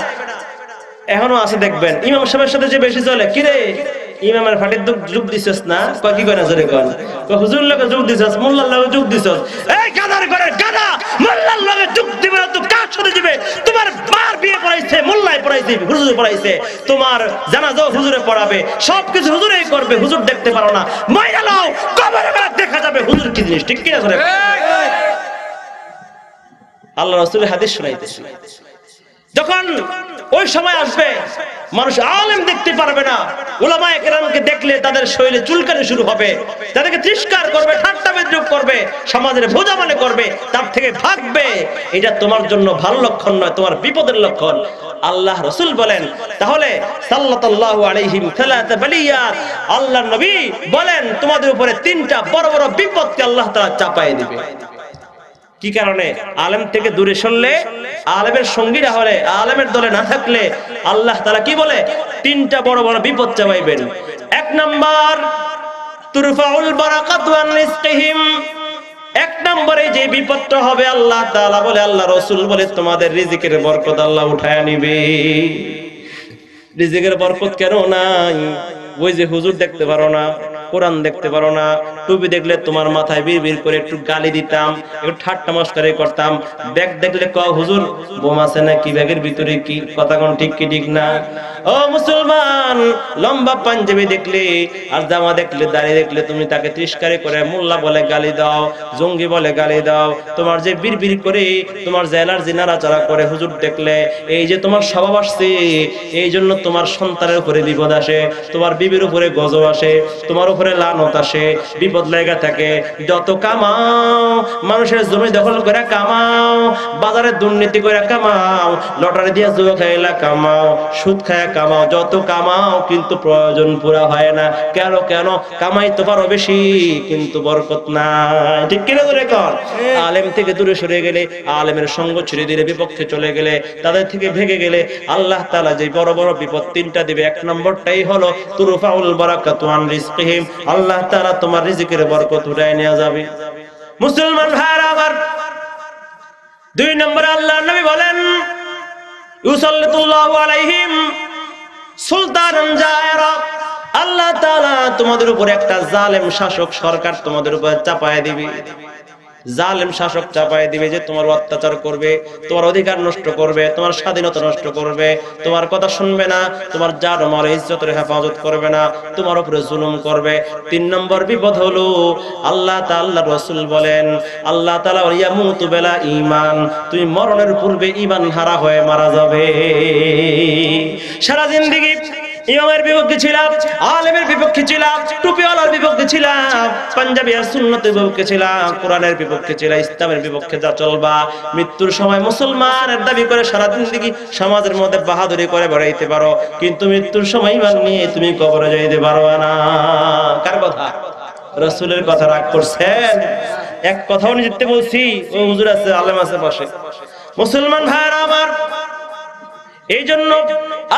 এখনো আছে দেখবেন, ইমাম সাহেবের সাথে যে বেশি চলে, কিরে ইমামের ফাটির যোগ দিছস না, কয় কি কয় না, জোরে কোন, কয় হুজুর লগে যোগ দিছস, মোল্লার লগে যোগ দিছস। এই গাদার ঘরের গাদা, মোল্লার লগে যোগ দিবে না তো কার সাথে দিবে? তোমার মার বিয়ে পড়াইছে, মোল্লায় পড়াইছে, হুজুরে পড়াইছে, তোমার জানাজাও হুজুরে পড়াবে, সবকিছু হুজুরেই করবে, হুজুর দেখতে পারো না, মাইরা লাও, কবরে বেলা দেখা যাবে হুজুর কি জিনিস। ঠিক কি না? জোরে আল্লাহ রাসূলের হাদিস শুনাইতেছি, যখন ওই সময় আসবে মানুষ আলেম দেখতে পারবে না, উলামায়ে কেরামকে দেখলে তাদের শরীরে চুলকানি শুরু হবে, তাদেরকে তিরস্কার করবে, ঠাট্টা বিদ্রূপ করবে, সমাজের বোঝা মনে করবে, তার থেকে ভাগবে। এটা তোমার জন্য ভালো লক্ষণ নয়, তোমার বিপদের লক্ষণ। আল্লাহ রাসূল বলেন, তাহলে সাল্লাল্লাহু আলাইহি সাল্লাতু বালিয়াত, আল্লাহর নবী বলেন, তোমাদের উপরে 3টা বড় বড় বিপদকে আল্লাহ তাআলা চাপায় দিবে। কি কারণে? আলেম থেকে দূরে সরলে, আলেমের সঙ্গী না হলে, আলেমের দলে না থাকলে আল্লাহ তাআলা কি বলে? 3টা বড় বড় বিপদ চাপাইবেন। 1 নাম্বার, তুরফাউল বারাকাতু আন রিজকিহিম। 1 নম্বরে যে বিপদটা হবে, আল্লাহ তাআলা বলে, আল্লাহ রাসূল বলে, তোমাদের রিজিকের বরকত আল্লাহ উঠায় নিবে। রিজিকের বরকত কেন নাই? ওই যে হুজুর দেখতে পারো না, কোরআন দেখতে পারো না, টুপি দেখলে তোমার মাথায় বিড়বিড় করে একটু গালি দিতাম, একটু ঠাট্টা মশকরা করতাম, ব্যাগ দেখলে হুজুর বোম আছে নাকি ব্যাগের ভিতরে, কি কথা কোন ঠিক কি ঠিক না? ও মুসলমান, লম্বা পাঞ্জাবি দেখলে আর জামা দেখলে, দাড়ি দেখলে তুমি তাকে তিরস্কারি করে মোল্লা বলে গালি দাও, জঙ্গি বলে গালি দাও, তোমার যে বিড়বিড় করে, তোমার যে অ্যালার্জি নাড়াচাড়া করে হুজুর দেখলে, এই যে তোমার স্বভাব আসছে, এই জন্য তোমার সন্তানের উপরে বিপদ আসে, তোমার বিবির উপরে গজব আসে, তোমার উপরে লানত আসে, বিপদ লেগে থাকে। যত কামাও, মানুষের জমি দখল করে কামাও, বাজারে দুর্নীতি করে কামাও, লটারি দিয়ে জুয়া খাইলা কামাও, সুদ খায়া কামাও, যত কামাও কিন্তু প্রয়োজন পুরা হয় না। কেন? কামাইতে পারো বেশি কিন্তু বরকত নাই। ঠিক কিনা? ধরে কর। আলেম থেকে দূরে সরে গেলে, আলেমের সঙ্গ ছেড়ে দিলে, বিপক্ষে চলে গেলে, তাদের থেকে ভেগে গেলে আল্লাহ তাআলা যে বড় বড় বিপদ 3টা দিবে। 1 নম্বরটাই হলো তুরফাউল বারাকাতু আন রিজকিহিম, আল্লাহ তাআলা তোমার রিজিকের বরকত উঠায় নিয়ে যাবে। মুসলমান ভাইরা আমার, 2 নম্বরে আল্লাহর নবী বলেন, ইউসাল্লিতুল্লাহু আলাইহিম সুলতানান জায়রা, আল্লাহ তাআলা তোমাদের উপর একটা জালেম শাসক সরকার তোমাদের উপর চাপায় দিবে। জালেম শাসক চাপায় দিবে যে তোমার অত্যাচার করবে, তোমার অধিকার নষ্ট করবে, তোমার স্বাধীনতা নষ্ট করবে, তোমার কথা শুনবে না, তোমার জান ও মাল ইজ্জতের হেফাজত করবে না, তোমার উপরে জুলুম করবে। 3 নম্বর বিপদ হলো আল্লাহ তাআলা রাসূল বলেন আল্লাহ তাআলা ইয়ামুতু বিলা ঈমান, তুমি মরণের পূর্বে ঈমান হারা হয়ে মারা যাবে। সারা জিন্দেগি ইমামের বিপক্ষে ছিলাম, আলেমের বিপক্ষে ছিলাম, টুপিওয়ালার বিপক্ষে ছিলাম, পাঞ্জাবি আর সুন্নতের বিপক্ষে ছিলাম, কোরআনের বিপক্ষে ছিলাম, ইসলামের বিপক্ষে যা চলবা, মৃত্যুর সময় মুসলমানের দাবি করে সারা জিন্দেগি সমাজের মধ্যে বাহাদুরি করে বেড়াইতে পারো, কিন্তু মৃত্যুর সময় ঈমান নিয়ে তুমি কবরে যাইতে পারবে না। কার কথা? রাসূলের কথা। রাগ করছেন? এক কথাও নিতে বলছি, ও হুজুর আছে, আলেম আছে পাশে। মুসলমান ভাইরা আমার, এই জন্য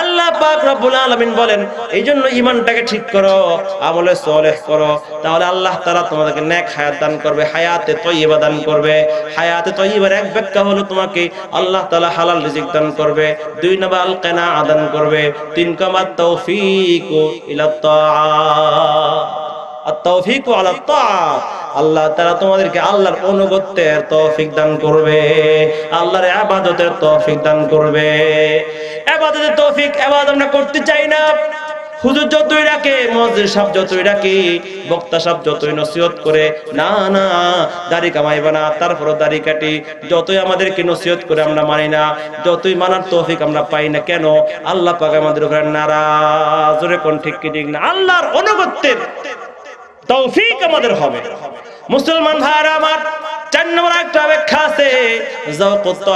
আল্লাহ পাক রব্বুল আলামিন বলেন, এই জন্য ঈমানটাকে ঠিক করো, আমলে সালেহ করো, তাহলে আল্লাহ তাআলা তোমাদেরকে নেক হায়াত দান করবে, হায়াতে তয়্যিবা দান করবে। হায়াতে তয়্যিবার এক ব্যাখ্যা হলো তোমাকে আল্লাহ তাআলা হালাল রিজিক দান করবে, 2 নম্বর আল কিনা দান করবে, 3 নম্বর তাওফীক ইলা তাআত, আত-তাওফীক আলা তাআত, আল্লাহ তাআলা তোমাদেরকে আল্লাহর অনুগত্যের তৌফিক দান করবে, আল্লাহর ইবাদতের তৌফিক দান করবে। ইবাদতের তৌফিক, ইবাদত আমরা করতে চাই না, হুজুর যতই ডাকে, মুয়াজ্জিন সাহেব যতই ডাকে, বক্তা সাহেব যতই নসিহত করে, না না দাড়ি কামাইবা না, তারপরও দাড়ি কাটি, যতই আমাদেরকে নসিহত করে আমরা মানি না, যতই মানার তৌফিক আমরা পাই না কেন? আল্লাহ পাক আমাদের উপরে নারাজ। জোরে কোন ঠিক কি ঠিক না? আল্লাহর অনুগত্যের তৌফিক আমাদের হবে। মুসলমান ভাইরা আমার, 4 নম্বর একটা ব্যাখ্যা আছে, যাওকুত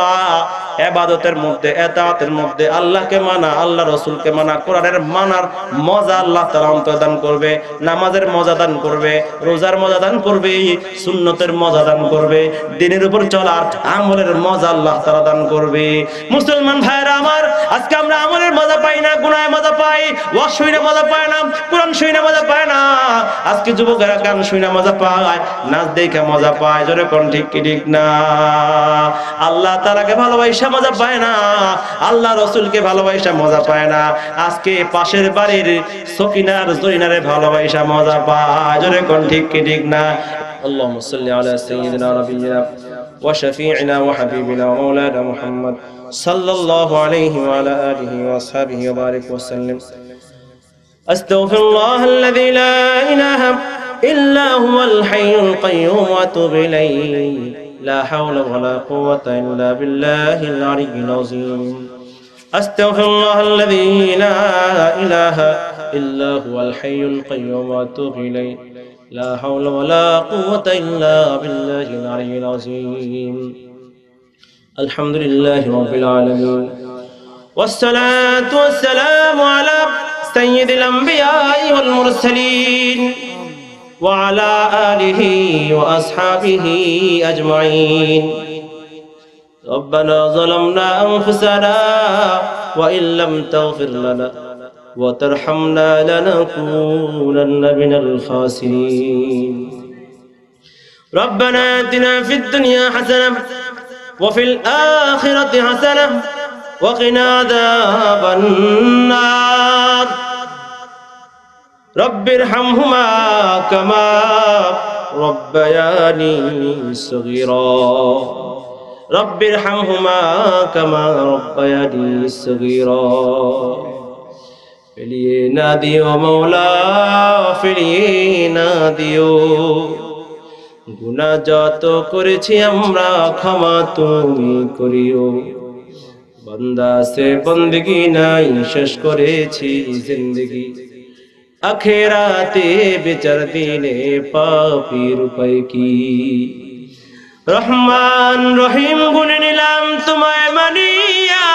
ইবাদতের মধ্যে, ইতাআতের মধ্যে আল্লাহকে মানা, আল্লাহ রাসূলকে মানা, কোরআনের মানার মজা আল্লাহ তাআলা অন্তর দান করবে, নামাজের মজা দান করবে, রোজার মজা দান করবে, সুন্নতের মজা দান করবে, দ্বীনের উপর চলার আমলের মজা আল্লাহ তাআলা দান করবে। মুসলমান ভাইরা আমার, আজকে আমরা আমলের মজা পাই না, গুনাহে মজা পাই, ওয়াজ শুনে মজা পায় না, কোরআন শুনে মজা পায় না। আজকে যুবকেরা গান শুনে মজা পায়, নাচ দেখে মজা পায়। জোরে কোন ঠিক কি ঠিক না? আল্লাহ তাআলাকে ভালোবাসা মজা পায় না, আল্লাহ রাসূলকে ভালোবাসা মজা পায় না। আজকে পাশের বাড়ির সকিনার জরিনারে ভালোবাসা মজা পায়। জোরে কোন ঠিক কি ঠিক না? আল্লাহুম্মা সাল্লি আলা সাইয়্যিদিনা নাবিয়িনা ওয়া শাফি'িনা ওয়া হাবিবিনা ওয়া মাওলানা মুহাম্মদ সাল্লাল্লাহু আলাইহি ওয়া আলা আলিহি ওয়া আসহাবিহি ওয়া বারিক ওয়া সাল্লাম। আস্তাগফিরুল্লাহাল্লাযী লা ইলাহা ইল্লা হুয়াল হাইয়ুল কাইয়্যুম ওয়া আতুবু ইলাইহি। لا حول ولا قوة إلا بالله العلي العظيم. أستغفر الله الذي لا إله إلا هو الحي القيوم وأتوب إليه. لا حول ولا قوة إلا بالله العلي العظيم. الحمد لله رب العالمين، والصلاة والسلام على سيد الأنبياء والمرسلين وعلى آله وأصحابه أجمعين. ربنا ظلمنا أنفسنا وإن لم تغفر لنا وترحمنا لنكونن من الخاسرين. ربنا آتنا في الدنيا حسنة وفي الآخرة حسنة وقنا عذاب النار. رب ارحمهما كما ربياني صغيرا. رب ارحمهما كما ربياني صغيرا. ফিরিয়ে না দিও মওলা, ফিরিয়ে না দিও, গুনাহ যত করেছি আমরা ক্ষমা তুমি করিও। বান্দা সে বندگی নাই, শেষ করেছি জিন্দেগি, আখেরাতে বিচার দিনে পাপীর উপায় কি। রহমান রহিম গুনে নিলাম তোমায় মানিয়া,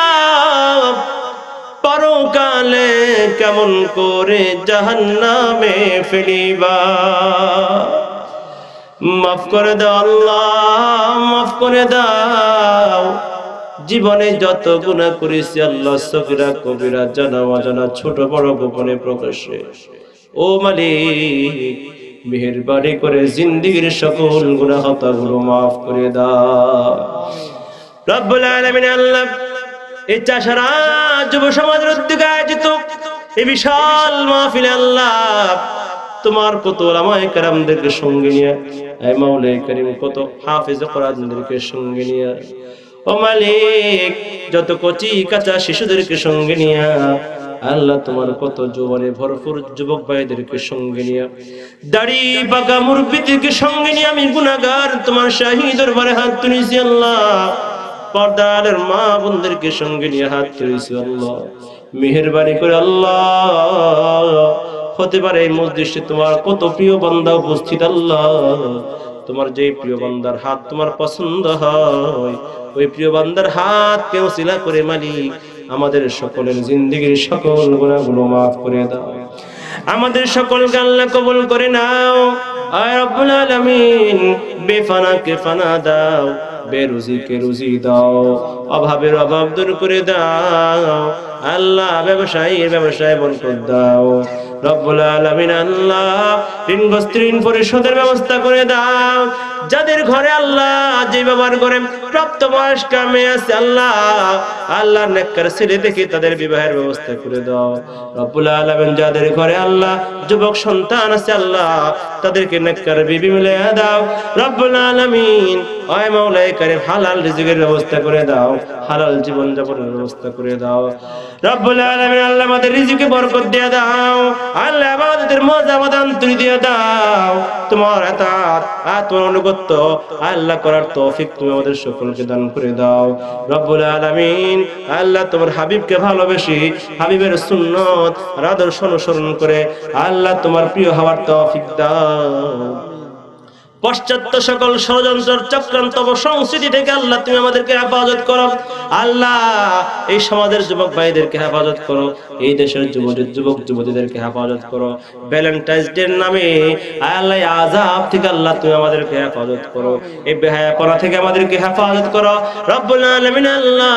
পরকালে কেমন করে জাহান্নামে ফেলিবা। মাফ করে দাও আল্লাহ, মাফ করে দাও। জীবনে যত গুনাহ করেছি আল্লাহ, সগীরা কবিরা, জানা অজানা, ছোট বড়, গোপনে প্রকাশ্যে, ও মালিক মেহেরবানি করে জিন্দেগীর সকল গুনাহ খাতাগুলো মাফ করে দাও। রব্বুল আলামিন আল্লাহ, এই চাষারা যুব সমাজের উদ্যোগে আয়োজিত এই বিশাল মাহফিলে আল্লাহ তোমার কত উলামায়ে কেরামদেরকে সঙ্গে নিয়ে, হে মাওলাই করিম কত হাফেজ কোরআনদেরকে সঙ্গে নিয়ে, ও মালিক যত কচি কাঁচা শিশুদেরকে সঙ্গে নিয়ে, আল্লাহ তোমার কত যৌবনে ভরপুর যুবক ভাইদেরকে সঙ্গে নিয়ে, দাড়ি পাকা মুরব্বিদেরকে সঙ্গে নিয়ে আমি গুনাহগার তোমার শাহী দরবারে হাত তুলেছি আল্লাহ। পর্দার মা বোনদেরকে সঙ্গে নিয়ে হাত তুলেছি আল্লাহ। মেহেরবানি করে আল্লাহ, হতে পারে এই মজলিসে তোমার কত প্রিয় বান্দা উপস্থিত আল্লাহ, তোমার যে প্রিয় বান্দার হাত তোমার পছন্দ হয়, ওই প্রিয় বান্দার হাতকে ওসিলা করে মালিক আমাদের সকলের জিন্দেগীর সকল গুনাহগুলো মাফ করে দাও, আমাদের সকলকে আল্লাহ কবুল করে নাও। আয় রব্বুল আলামিন বেফানাকে ফানা দাও, বেরুজিকে রুজি দাও, অভাবের অভাব দূর করে দাও আল্লাহ, ব্যবসায়ীর ব্যবসায় বরকত দাও রব্বুল আলামিন। আল্লাহ ঋণগ্রস্ত ঋণ পরিশোধের ব্যবস্থা করে দাও, যাদের ঘরে আল্লাহ যে বাবার ঘরে প্রাপ্তবয়স্ক মেয়ে আছে আল্লাহ, আল্লাহ নেককার ছেলে দেখে তাদের বিবাহের ব্যবস্থা করে দাও রব্বুল আলামিন। যাদের ঘরে আল্লাহ যুবক সন্তান আছে আল্লাহ, তাদেরকে নেককার বিবি মিলিয়ে দাও রব্বুল আলামিন। ওই মাওলাই করিম হালাল রিজিকের ব্যবস্থা করে দাও, হালাল জীবন যাপনের ব্যবস্থা করে দাও রব্বুল আলামিন। আল্লাহ আমাদের রিজিকে বরকত দিয়ে দাও আল্লাহ, ইবাদতের মজা মাদান তুই দিয়ে দাও, তোমার ইতাআত তোমার অনুগত্য আল্লাহ করার তৌফিক তুমি আমাদের সকলকে দান করে দাও রব্বুল আলামিন। আল্লাহ তোমার হাবিবকে ভালোবেসে হাবিবের সুন্নত আর আদর্শ অনুসরণ করে আল্লাহ তোমার প্রিয় হওয়ার তৌফিক দাও। পশ্চাৎ সকল ষড়যন্ত্র চক্রান্ত সংস্কৃতি থেকে আল্লাহ তুমি আমাদেরকে হেফাজত করো আল্লাহ, এই সমাজের যুবক ভাইদেরকে হেফাজত করো, এই দেশের যুবক যুবতীদেরকে হেফাজত করো। ভ্যালেন্টাইন্স ডে নামে আল্লাহ আযাব থেকে আল্লাহ তুমি আমাদেরকে হেফাজত করো, এই বেহায়াপনা থেকে আমাদেরকে হেফাজত করো রব্বুল আলামিন। আল্লাহ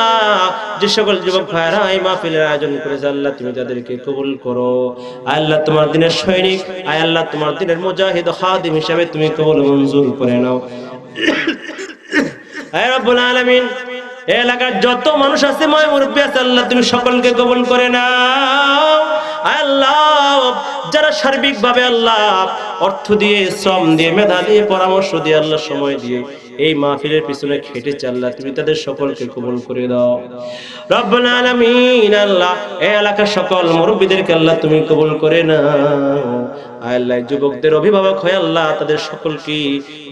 যে সকল যুবক ভাইরা এই মাহফিলের আয়োজন করেছে আল্লাহ তুমি তাদেরকে কবুল করো আল্লাহ, তোমার দিনের সৈনিক আয় আল্লাহ, তোমার দিনের মুজাহিদ খাদিম হিসেবে তুমি কবুল মঞ্জুর করে নাও হে রব্বুল আলামিন। এলাকার যত মানুষ আছে ময় মুরব্বি আছে আল্লাহ তুমি সকলকে কবুল করে নাও আল্লাহ। যারা সার্বিকভাবে আল্লাহ অর্থ দিয়ে, শ্রম দিয়ে, মেধা দিয়ে, পরামর্শ দিয়ে, আল্লাহ সময় দিয়ে এই মাহফিলের পিছনে খেটেছে আল্লাহ তুমি তাদের সকলকে কবুল করে দাও রব্বুল আলামিন। আল্লাহ এই এলাকার সকল মুরব্বিদেরকে আল্লাহ তুমি কবুল করে নাও আল্লাহ। যুবকদের অভিভাবক হয়ে আল্লাহ তাদের সকলকে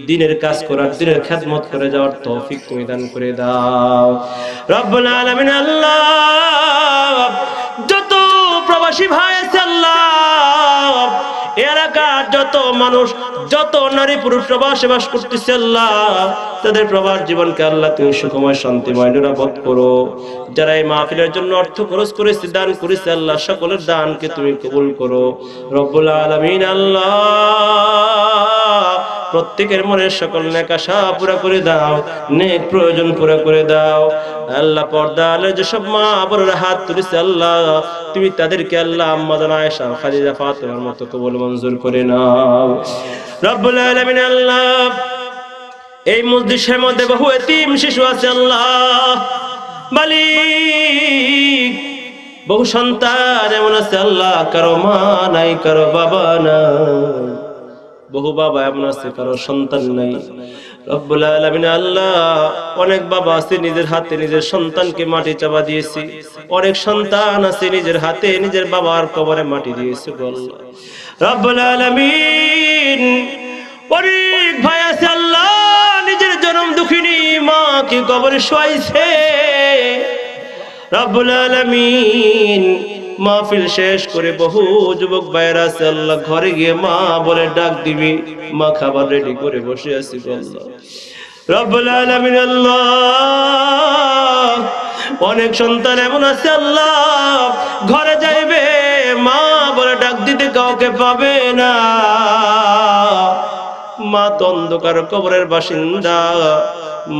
দ্বীনের কাজ করার, দ্বীনের খেদমত করে যাওয়ার তৌফিক তুমি দান করে দাও রব্বুল আলামিন। আল্লাহ যত প্রবাসী ভাই আছে আল্লাহ, এলাকার যত মানুষ, যত নারী পুরুষ প্রবাসে বাস করতেছে আল্লাহ, তাদের প্রবাস জীবনকে আল্লাহ তুমি সুখময় শান্তিময় নিরাপদ করো। যারা এই মাহফিলের জন্য অর্থ খরচ করেছে, দান করেছে আল্লাহ, সকলের দানকে তুমি কবুল করো রব্বুল আলামিন। আল্লাহ প্রত্যেকের মনের সকল নেক আশা পুরা করে দাও, নেক প্রয়োজন পুরা করে দাও আল্লাহ। পর্দালে যেসব মা বোনেরা হাত তুলেছে আল্লাহ তুমি তাদেরকে আল্লাহ আম্মা জান আয়েশা, খাদিজা, ফাতেমার মতো কবুল মঞ্জুর করে নাও রব্বুল আলামিন। আল্লাহ এই মজলিসের মধ্যে বহু এতিম শিশু আছে আল্লাহ মালিক, বহু সন্তান এমন আছে আল্লাহ কারো মা নাই, কারো বাবা নাই, বহু বাবা এমন আছে কারো সন্তান নাই রব্বুল আলামিন। আল্লাহ অনেক বাবা আছে নিজের হাতে নিজের সন্তানকে মাটি চাপা দিয়েছে, অনেক সন্তান আছে নিজের হাতে নিজের বাবার কবরে মাটি দিয়েছে আল্লাহ রব্বুল আলামিন। অনেক ভাই আছে আল্লাহ নিজের জনম দুঃখিনী মাকে কবরে শোয়াইছে রব্বুল আলামিন। মাহফিল শেষ করে বহু যুবক ভাইরা আছে আল্লাহ ঘরে গিয়ে মা বলে ডাক দিবি, মা খাবার রেডি করে বসে আছে আল্লাহ রব্বুল আলামিন। আল্লাহ অনেক সন্তান এমন আছে আল্লাহ ঘরে যাইবে মা বলে ডাক দিতে কাউকে পাবে না, মা তো অন্ধকার কবরের বাসিন্দা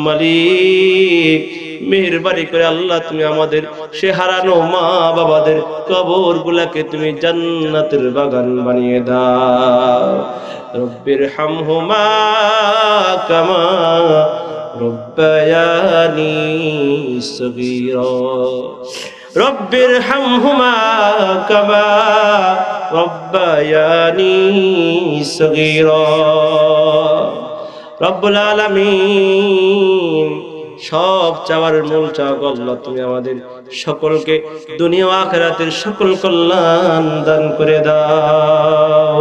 মালিক। মেহেরবানি করে আল্লাহ তুমি আমাদের সে হারানো মা বাবাদের কবর গুলাকে তুমি জান্নাতের বাগান বানিয়ে দাও রব্বির হামহুমা কামা রব্বায়ানি সগীরা। রব্বিরহামহুমা কামা রব্বায়ানি সগীরা। রব্বুল আলামিন সব চাওয়ার মূল চাওয়া আল্লাহ, তুমি আমাদের সকলকে দুনিয়া ও আখিরাতের সকল কল্যাণ দান করে দাও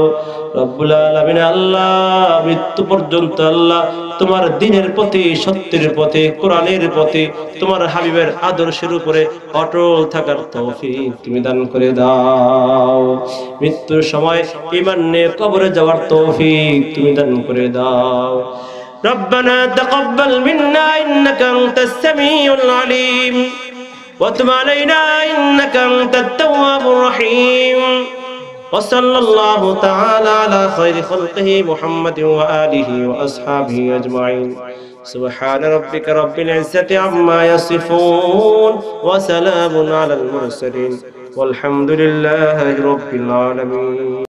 রব্বুল আলামিন। আল্লাহ মৃত্যু পর্যন্ত আল্লাহ তোমার দ্বীনের পথে, সত্যের পথে, কোরআনের পথে, তোমার হাবিবের আদর্শের উপরে অটল থাকার তৌফিক তুমি দান করে দাও। মৃত্যুর সময় ঈমান নিয়ে কবরে যাওয়ার তৌফিক তুমি দান করে দাও। ربنا تقبل منا إنك أنت السميع العليم وتب علينا إنك أنت التواب الرحيم وصلى الله تعالى على خير خلقه محمد وآله وأصحابه أجمعين سبحان ربك رب العزة عما يصفون وسلام على المرسلين والحمد لله رب العالمين.